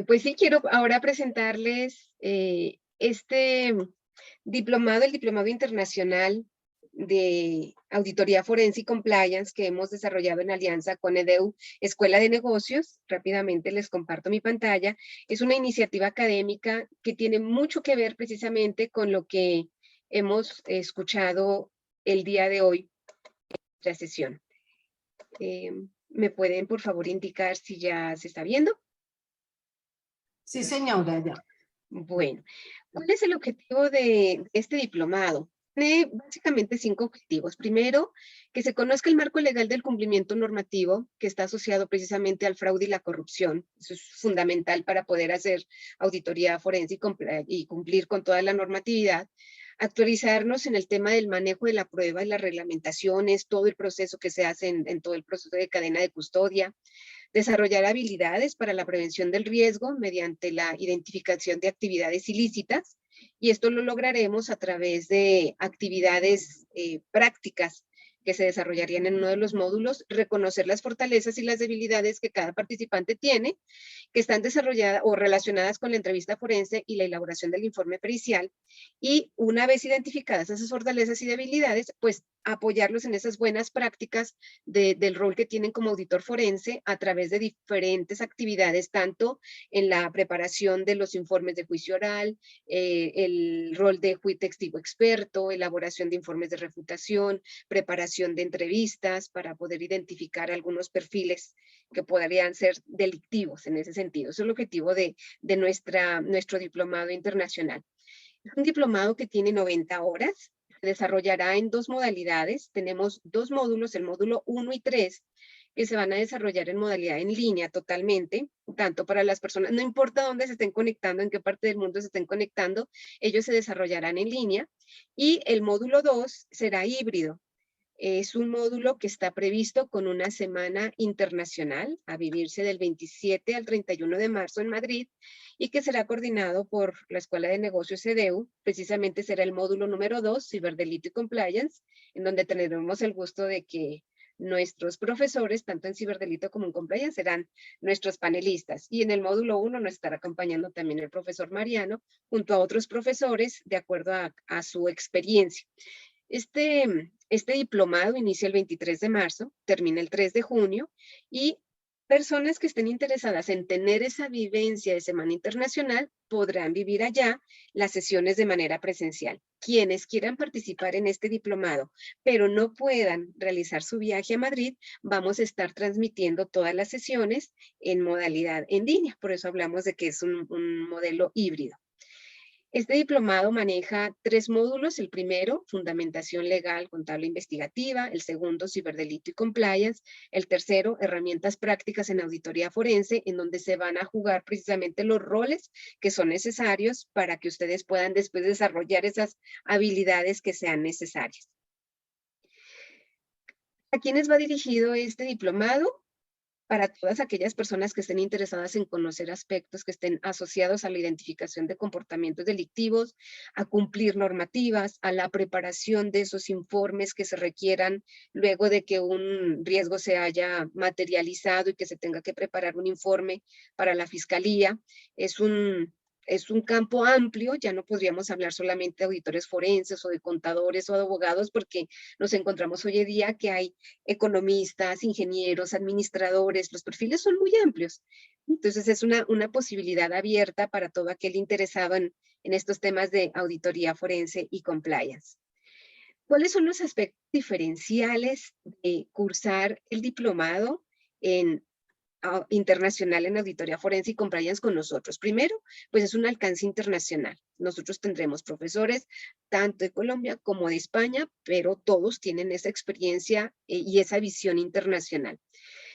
Pues sí, quiero ahora presentarles este diplomado, el Diplomado Internacional de Auditoría Forense y Compliance que hemos desarrollado en alianza con EDEU, Escuela de Negocios. Rápidamente les comparto mi pantalla. Es una iniciativa académica que tiene mucho que ver precisamente con lo que hemos escuchado el día de hoy en nuestra sesión. ¿Me pueden, por favor, indicar si ya se está viendo? Sí, señora, ya. Bueno, ¿cuál es el objetivo de este diplomado? Tiene básicamente 5 objetivos. Primero, que se conozca el marco legal del cumplimiento normativo que está asociado precisamente al fraude y la corrupción. Eso es fundamental para poder hacer auditoría forense y cumplir con toda la normatividad. Actualizarnos en el tema del manejo de la prueba y las reglamentaciones, todo el proceso que se hace en todo el proceso de cadena de custodia. Desarrollar habilidades para la prevención del riesgo mediante la identificación de actividades ilícitas, y esto lo lograremos a través de actividades prácticas que se desarrollarían en uno de los módulos, reconocer las fortalezas y las debilidades que cada participante tiene, que están desarrolladas o relacionadas con la entrevista forense y la elaboración del informe pericial, y una vez identificadas esas fortalezas y debilidades, pues apoyarlos en esas buenas prácticas del rol que tienen como auditor forense a través de diferentes actividades, tanto en la preparación de los informes de juicio oral, el rol de testigo experto, elaboración de informes de refutación, preparación de entrevistas para poder identificar algunos perfiles que podrían ser delictivos en ese sentido. Eso es el objetivo de nuestro diplomado internacional. Es un diplomado que tiene 90 horas, se desarrollará en 2 modalidades. Tenemos 2 módulos, el módulo 1 y 3, que se van a desarrollar en modalidad en línea totalmente, tanto para las personas, no importa dónde se estén conectando, en qué parte del mundo se estén conectando, ellos se desarrollarán en línea. Y el módulo 2 será híbrido. Es un módulo que está previsto con una semana internacional a vivirse del 27 al 31 de marzo en Madrid y que será coordinado por la Escuela de Negocios EDU. Precisamente será el módulo número 2, Ciberdelito y Compliance, en donde tendremos el gusto de que nuestros profesores, tanto en Ciberdelito como en Compliance, serán nuestros panelistas. Y en el módulo 1 nos estará acompañando también el profesor Mariano, junto a otros profesores, de acuerdo a su experiencia. Este diplomado inicia el 23 de marzo, termina el 3 de junio, y personas que estén interesadas en tener esa vivencia de Semana Internacional podrán vivir allá las sesiones de manera presencial. Quienes quieran participar en este diplomado, pero no puedan realizar su viaje a Madrid, vamos a estar transmitiendo todas las sesiones en modalidad en línea. Por eso hablamos de que es un modelo híbrido. Este diplomado maneja 3 módulos. El primero, fundamentación legal, contable investigativa. El segundo, ciberdelito y compliance. El tercero, herramientas prácticas en auditoría forense, en donde se van a jugar precisamente los roles que son necesarios para que ustedes puedan después desarrollar esas habilidades que sean necesarias. ¿A quiénes va dirigido este diplomado? Para todas aquellas personas que estén interesadas en conocer aspectos que estén asociados a la identificación de comportamientos delictivos, a cumplir normativas, a la preparación de esos informes que se requieran luego de que un riesgo se haya materializado y que se tenga que preparar un informe para la fiscalía. Es un campo amplio, ya no podríamos hablar solamente de auditores forenses o de contadores o de abogados, porque nos encontramos hoy en día que hay economistas, ingenieros, administradores, los perfiles son muy amplios. Entonces es una posibilidad abierta para todo aquel interesado en estos temas de auditoría forense y compliance. ¿Cuáles son los aspectos diferenciales de cursar el diplomado internacional en auditoría forense y compliance con nosotros? Primero, pues es un alcance internacional. Nosotros tendremos profesores tanto de Colombia como de España, pero todos tienen esa experiencia y esa visión internacional.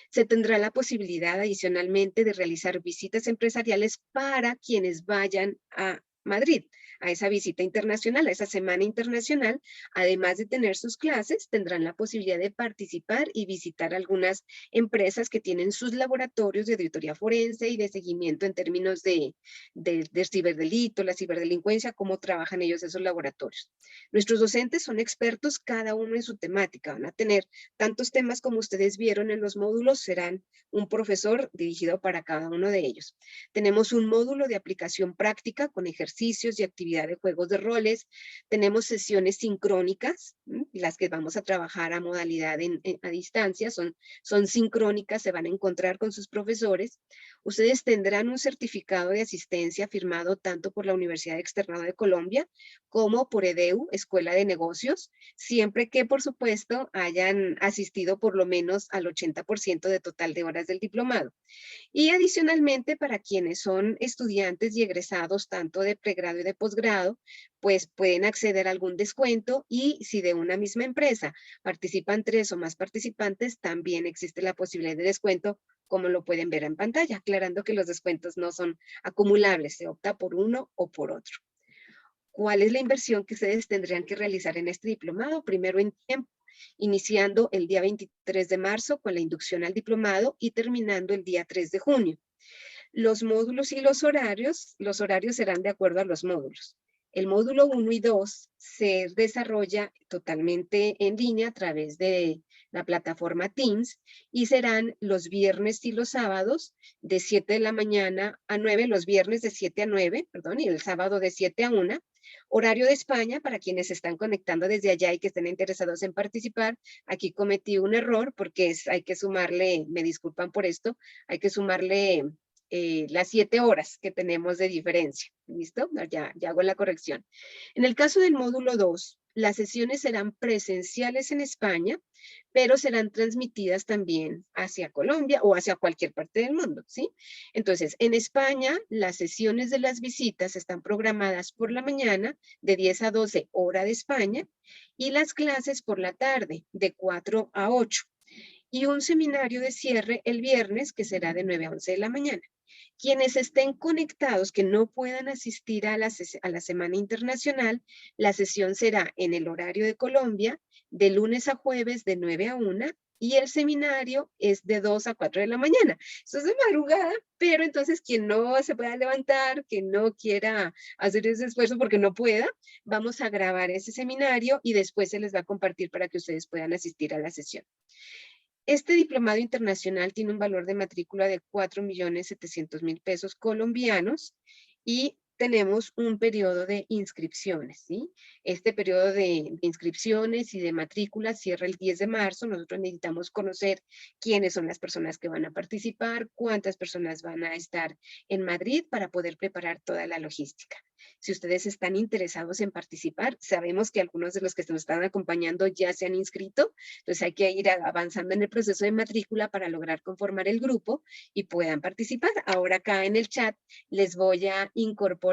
Se tendrá la posibilidad adicionalmente de realizar visitas empresariales para quienes vayan a Madrid, a esa visita internacional, a esa semana internacional. Además de tener sus clases, tendrán la posibilidad de participar y visitar algunas empresas que tienen sus laboratorios de auditoría forense y de seguimiento en términos de ciberdelito, la ciberdelincuencia, cómo trabajan ellos esos laboratorios. Nuestros docentes son expertos, cada uno en su temática. Van a tener tantos temas como ustedes vieron en los módulos, serán un profesor dirigido para cada uno de ellos. Tenemos un módulo de aplicación práctica con ejercicios y actividades posibilidad de juegos de roles. Tenemos sesiones sincrónicas, las que vamos a trabajar a modalidad a distancia, son sincrónicas, se van a encontrar con sus profesores. Ustedes tendrán un certificado de asistencia firmado tanto por la Universidad Externado de Colombia como por EDEU, Escuela de Negocios, siempre que, por supuesto, hayan asistido por lo menos al 80% de total de horas del diplomado. Y adicionalmente, para quienes son estudiantes y egresados tanto de pregrado y de posgrado, pues pueden acceder a algún descuento, y si de una misma empresa participan 3 o más participantes, también existe la posibilidad de descuento, como lo pueden ver en pantalla, aclarando que los descuentos no son acumulables, se opta por uno o por otro. ¿Cuál es la inversión que ustedes tendrían que realizar en este diplomado? Primero en tiempo, iniciando el día 23 de marzo con la inducción al diplomado y terminando el día 3 de junio. Los módulos y los horarios serán de acuerdo a los módulos. El módulo 1 y 2 se desarrolla totalmente en línea a través de la plataforma Teams y serán los viernes y los sábados de 7 de la mañana a 9, los viernes de 7 a 9, y el sábado de 7 a 1. Horario de España, para quienes se están conectando desde allá y que estén interesados en participar. Aquí cometí un error porque hay que sumarle, me disculpan por esto, hay que sumarle las 7 horas que tenemos de diferencia. ¿Listo? Ya hago la corrección. En el caso del módulo 2, las sesiones serán presenciales en España, pero serán transmitidas también hacia Colombia o hacia cualquier parte del mundo, ¿sí? Entonces, en España, las sesiones de las visitas están programadas por la mañana, de 10 a 12, hora de España, y las clases por la tarde, de 4 a 8. Y un seminario de cierre el viernes, que será de 9 a 11 de la mañana. Quienes estén conectados, que no puedan asistir a la Semana Internacional, la sesión será en el horario de Colombia, de lunes a jueves de 9 a 1, y el seminario es de 2 a 4 de la mañana. Eso es de madrugada, pero entonces quien no se pueda levantar, que no quiera hacer ese esfuerzo porque no pueda, vamos a grabar ese seminario y después se les va a compartir para que ustedes puedan asistir a la sesión. Este diplomado internacional tiene un valor de matrícula de 4.700.000 pesos colombianos y tenemos un periodo de inscripciones, ¿sí? Este periodo de inscripciones y de matrícula cierra el 10 de marzo. Nosotros necesitamos conocer quiénes son las personas que van a participar, cuántas personas van a estar en Madrid para poder preparar toda la logística. Si ustedes están interesados en participar, sabemos que algunos de los que nos están acompañando ya se han inscrito, entonces hay que ir avanzando en el proceso de matrícula para lograr conformar el grupo y puedan participar. Ahora acá en el chat les voy a incorporar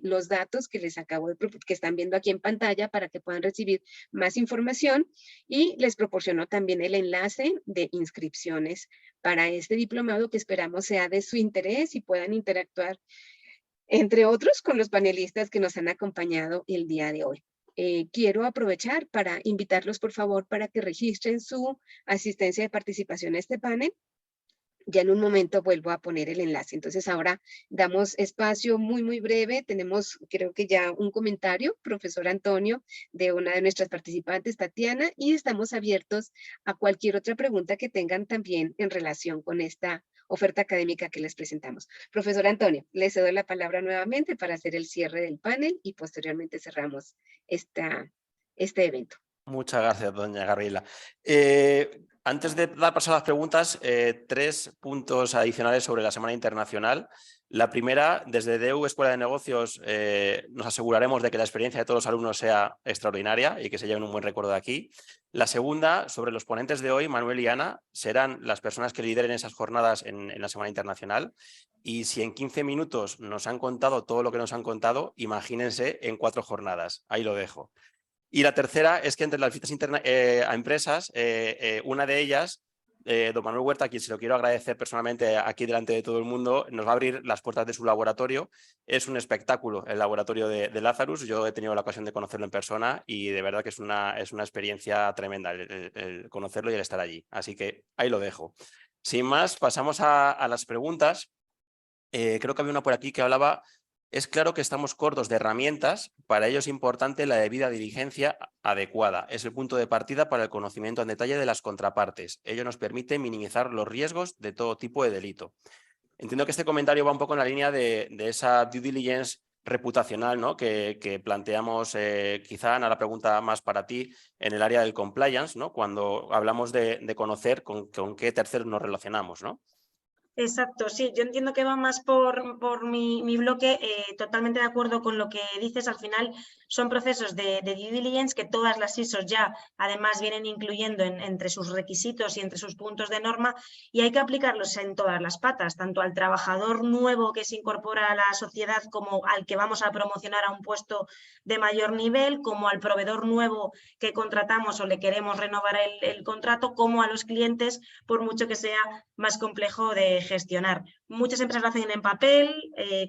los datos que les acabo de que están viendo aquí en pantalla para que puedan recibir más información, y les proporciono también el enlace de inscripciones para este diplomado que esperamos sea de su interés y puedan interactuar, entre otros, con los panelistas que nos han acompañado el día de hoy. Quiero aprovechar para invitarlos, por favor, para que registren su asistencia de participación a este panel. Ya en un momento vuelvo a poner el enlace. Entonces ahora damos espacio muy breve. Tenemos, creo que ya un comentario, profesor Antonio, de una de nuestras participantes, Tatiana, y estamos abiertos a cualquier otra pregunta que tengan también en relación con esta oferta académica que les presentamos. Profesor Antonio, le cedo la palabra nuevamente para hacer el cierre del panel y posteriormente cerramos este evento. Muchas gracias, doña Gabriela. Antes de dar paso a las preguntas, 3 puntos adicionales sobre la Semana Internacional. La primera, desde EDEU Escuela de Negocios, nos aseguraremos de que la experiencia de todos los alumnos sea extraordinaria y que se lleven un buen recuerdo de aquí. La segunda, sobre los ponentes de hoy, Manuel y Ana, serán las personas que lideren esas jornadas en la Semana Internacional. Y si en 15 minutos nos han contado todo lo que nos han contado, imagínense en 4 jornadas. Ahí lo dejo. Y la tercera es que entre las visitas a empresas, una de ellas, don Manuel Huerta, a quien se lo quiero agradecer personalmente aquí delante de todo el mundo, nos va a abrir las puertas de su laboratorio. Es un espectáculo el laboratorio de Lazarus. Yo he tenido la ocasión de conocerlo en persona y de verdad que es una experiencia tremenda el conocerlo y el estar allí. Así que ahí lo dejo. Sin más, pasamos a las preguntas. Creo que había una por aquí que hablaba... Es claro que estamos cortos de herramientas, para ello es importante la debida diligencia adecuada. Es el punto de partida para el conocimiento en detalle de las contrapartes. Ello nos permite minimizar los riesgos de todo tipo de delito. Entiendo que este comentario va un poco en la línea de esa due diligence reputacional, ¿no? que planteamos, quizá Ana, la pregunta más para ti, en el área del compliance, ¿no? Cuando hablamos de conocer con qué terceros nos relacionamos, ¿no? Exacto, sí, yo entiendo que va más por mi bloque, totalmente de acuerdo con lo que dices. Al final son procesos de due diligence que todas las ISOs ya además vienen incluyendo entre sus requisitos y entre sus puntos de norma, y hay que aplicarlos en todas las patas, tanto al trabajador nuevo que se incorpora a la sociedad como al que vamos a promocionar a un puesto de mayor nivel, como al proveedor nuevo que contratamos o le queremos renovar el contrato, como a los clientes, por mucho que sea más complejo de gestionar. Muchas empresas lo hacen en papel,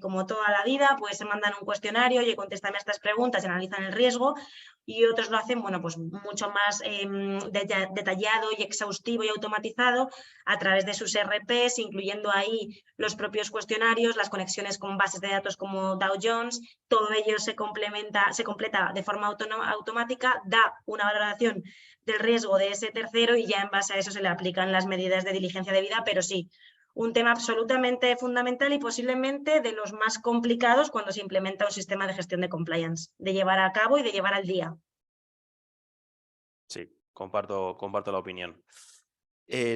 como toda la vida, pues se mandan un cuestionario y contéstame estas preguntas y analizan el riesgo, y otros lo hacen, bueno, pues mucho más detallado y exhaustivo y automatizado a través de sus ERPs, incluyendo ahí los propios cuestionarios, las conexiones con bases de datos como Dow Jones. Todo ello se completa de forma automática, da una valoración del riesgo de ese tercero y ya en base a eso se le aplican las medidas de diligencia debida, pero sí, un tema absolutamente fundamental y posiblemente de los más complicados cuando se implementa un sistema de gestión de compliance, de llevar a cabo y de llevar al día. Sí, comparto la opinión.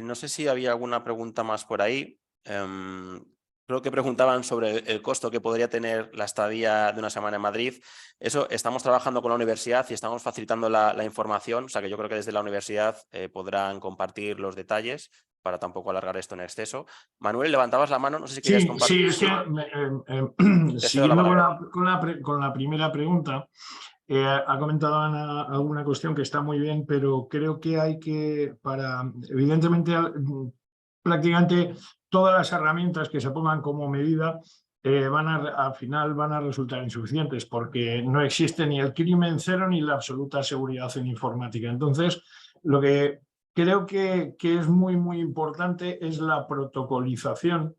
No sé si había alguna pregunta más por ahí. Creo que preguntaban sobre el costo que podría tener la estadía de una semana en Madrid. Eso, estamos trabajando con la universidad y estamos facilitando la información, o sea que yo creo que desde la universidad podrán compartir los detalles para tampoco alargar esto en exceso. Manuel, levantabas la mano, no sé si querías compartir. Sí, es que siguiendo con la primera pregunta, ha comentado Ana alguna cuestión que está muy bien, pero creo que hay que, evidentemente, prácticamente todas las herramientas que se pongan como medida al final van a resultar insuficientes, porque no existe ni el crimen cero ni la absoluta seguridad en informática. Entonces, lo que creo que es muy importante es la protocolización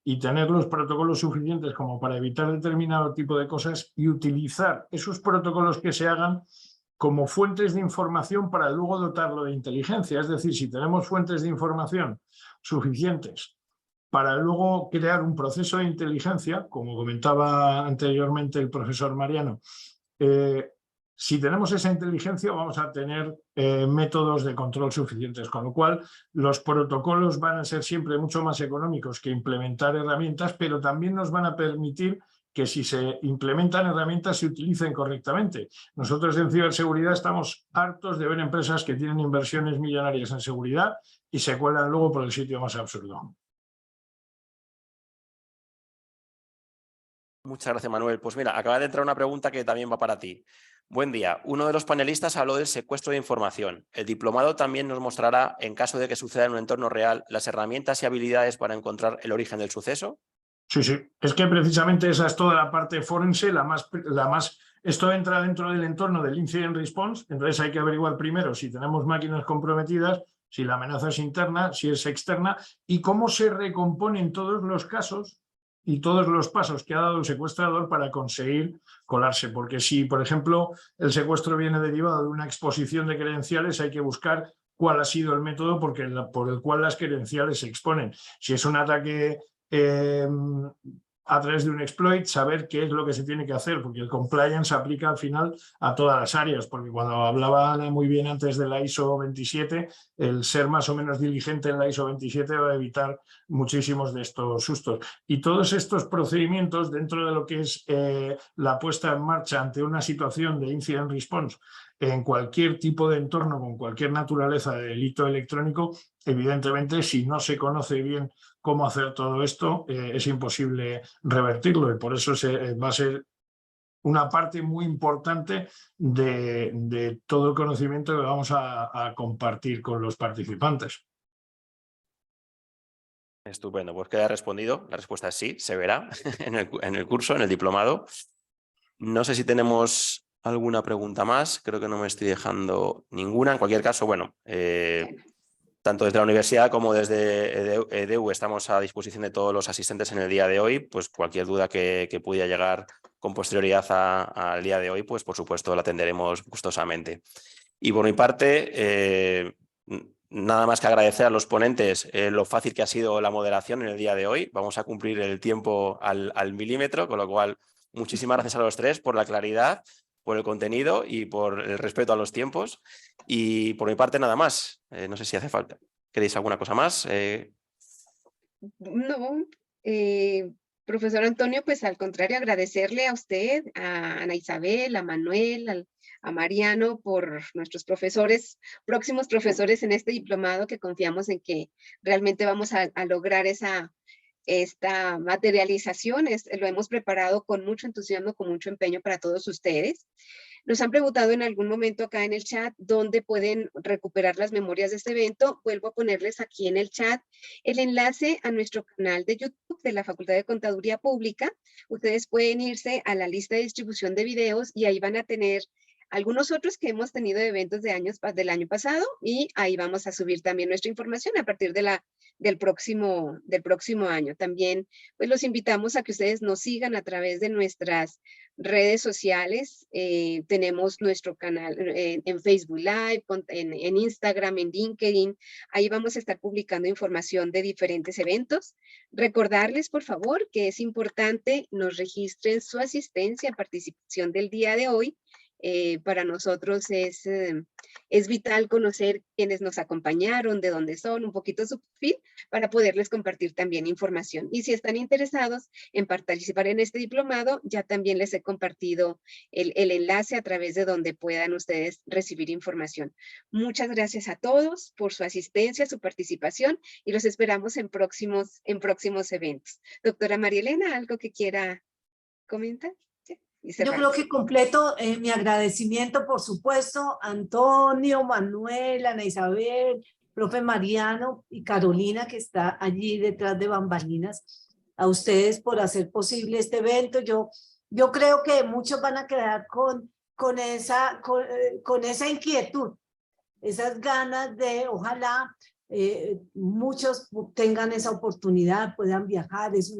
y tener los protocolos suficientes como para evitar determinado tipo de cosas y utilizar esos protocolos que se hagan como fuentes de información para luego dotarlo de inteligencia. Es decir, si tenemos fuentes de información suficientes para luego crear un proceso de inteligencia, como comentaba anteriormente el profesor Mariano, si tenemos esa inteligencia vamos a tener métodos de control suficientes, con lo cual los protocolos van a ser siempre mucho más económicos que implementar herramientas, pero también nos van a permitir que si se implementan herramientas se utilicen correctamente. Nosotros en ciberseguridad estamos hartos de ver empresas que tienen inversiones millonarias en seguridad y se cuelan luego por el sitio más absurdo. Muchas gracias, Manuel. Pues mira, acaba de entrar una pregunta que también va para ti. Buen día. Uno de los panelistas habló del secuestro de información. El diplomado también nos mostrará, en caso de que suceda en un entorno real, las herramientas y habilidades para encontrar el origen del suceso. Sí, es que precisamente esa es toda la parte forense, esto entra dentro del entorno del incident response, entonces hay que averiguar primero si tenemos máquinas comprometidas, si la amenaza es interna, si es externa y cómo se recomponen todos los casos y todos los pasos que ha dado el secuestrador para conseguir colarse. Porque si, por ejemplo, el secuestro viene derivado de una exposición de credenciales, hay que buscar cuál ha sido el método por el cual las credenciales se exponen. Si es un ataque a través de un exploit, saber qué es lo que se tiene que hacer, porque el compliance se aplica al final a todas las áreas, porque cuando hablaba Ana muy bien antes de la ISO 27, el ser más o menos diligente en la ISO 27 va a evitar muchísimos de estos sustos. Y todos estos procedimientos dentro de lo que es la puesta en marcha ante una situación de incident response en cualquier tipo de entorno, con cualquier naturaleza de delito electrónico, evidentemente, si no se conoce bien cómo hacer todo esto, es imposible revertirlo y por eso va a ser una parte muy importante de todo el conocimiento que vamos a compartir con los participantes. Estupendo, pues queda respondido. La respuesta es sí, se verá en el curso, en el diplomado. No sé si tenemos alguna pregunta más, creo que no me estoy dejando ninguna. En cualquier caso, bueno, tanto desde la universidad como desde EDU estamos a disposición de todos los asistentes en el día de hoy, pues cualquier duda que pudiera llegar con posterioridad al día de hoy, pues por supuesto la atenderemos gustosamente. Y por mi parte, nada más que agradecer a los ponentes lo fácil que ha sido la moderación en el día de hoy. Vamos a cumplir el tiempo al milímetro, con lo cual Muchísimas gracias a los tres por la claridad, por el contenido y por el respeto a los tiempos. Y por mi parte nada más. No sé si hace falta. ¿Queréis alguna cosa más? No, profesor Antonio, pues al contrario, agradecerle a usted, a Ana Isabel, a Manuel, a Mariano, por nuestros profesores, próximos profesores en este diplomado, que confiamos en que realmente vamos a lograr esta materialización. Lo hemos preparado con mucho entusiasmo, con mucho empeño para todos ustedes. Nos han preguntado en algún momento acá en el chat dónde pueden recuperar las memorias de este evento. Vuelvo a ponerles aquí en el chat el enlace a nuestro canal de YouTube de la Facultad de Contaduría Pública. Ustedes pueden irse a la lista de distribución de videos y ahí van a tener algunos otros que hemos tenido de eventos del año pasado, y ahí vamos a subir también nuestra información a partir del próximo año. También pues los invitamos a que ustedes nos sigan a través de nuestras redes sociales. Tenemos nuestro canal en Facebook Live, en Instagram, en LinkedIn. Ahí vamos a estar publicando información de diferentes eventos. Recordarles, por favor, que es importante nos registren su asistencia, participación del día de hoy. Para nosotros es vital conocer quiénes nos acompañaron, de dónde son, un poquito su perfil, para poderles compartir también información. Y si están interesados en participar en este diplomado, ya también les he compartido el enlace a través de donde puedan ustedes recibir información. Muchas gracias a todos por su asistencia, su participación, y los esperamos en próximos eventos. Doctora María Elena, ¿algo que quiera comentar? Yo creo que completo mi agradecimiento, por supuesto, a Antonio, Manuel, Ana Isabel, profe Mariano y Carolina, que está allí detrás de bambalinas, a ustedes por hacer posible este evento. Yo creo que muchos van a quedar con esa inquietud, esas ganas de, ojalá muchos tengan esa oportunidad, puedan viajar. Es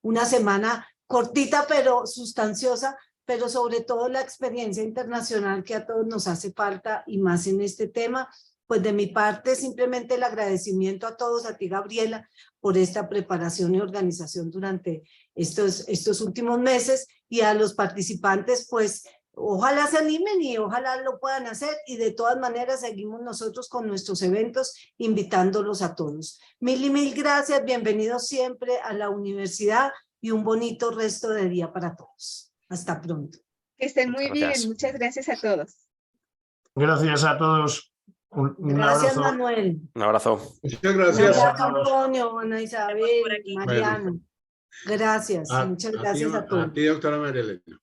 una semana cortita pero sustanciosa, pero sobre todo la experiencia internacional que a todos nos hace falta, y más en este tema. Pues de mi parte simplemente el agradecimiento a todos, a ti Gabriela, por esta preparación y organización durante estos últimos meses, y a los participantes pues ojalá se animen y ojalá lo puedan hacer, y de todas maneras seguimos nosotros con nuestros eventos invitándolos a todos. Mil y mil gracias, bienvenidos siempre a la universidad y un bonito resto de día para todos. Hasta pronto. Que estén muy bien, muchas gracias a todos. Gracias a todos. Gracias, abrazo. Manuel. Un abrazo. Muchas gracias. Gracias, Antonio, Ana Isabel, Mariano. Gracias, muchas gracias a todos. A ti, doctora María Elena.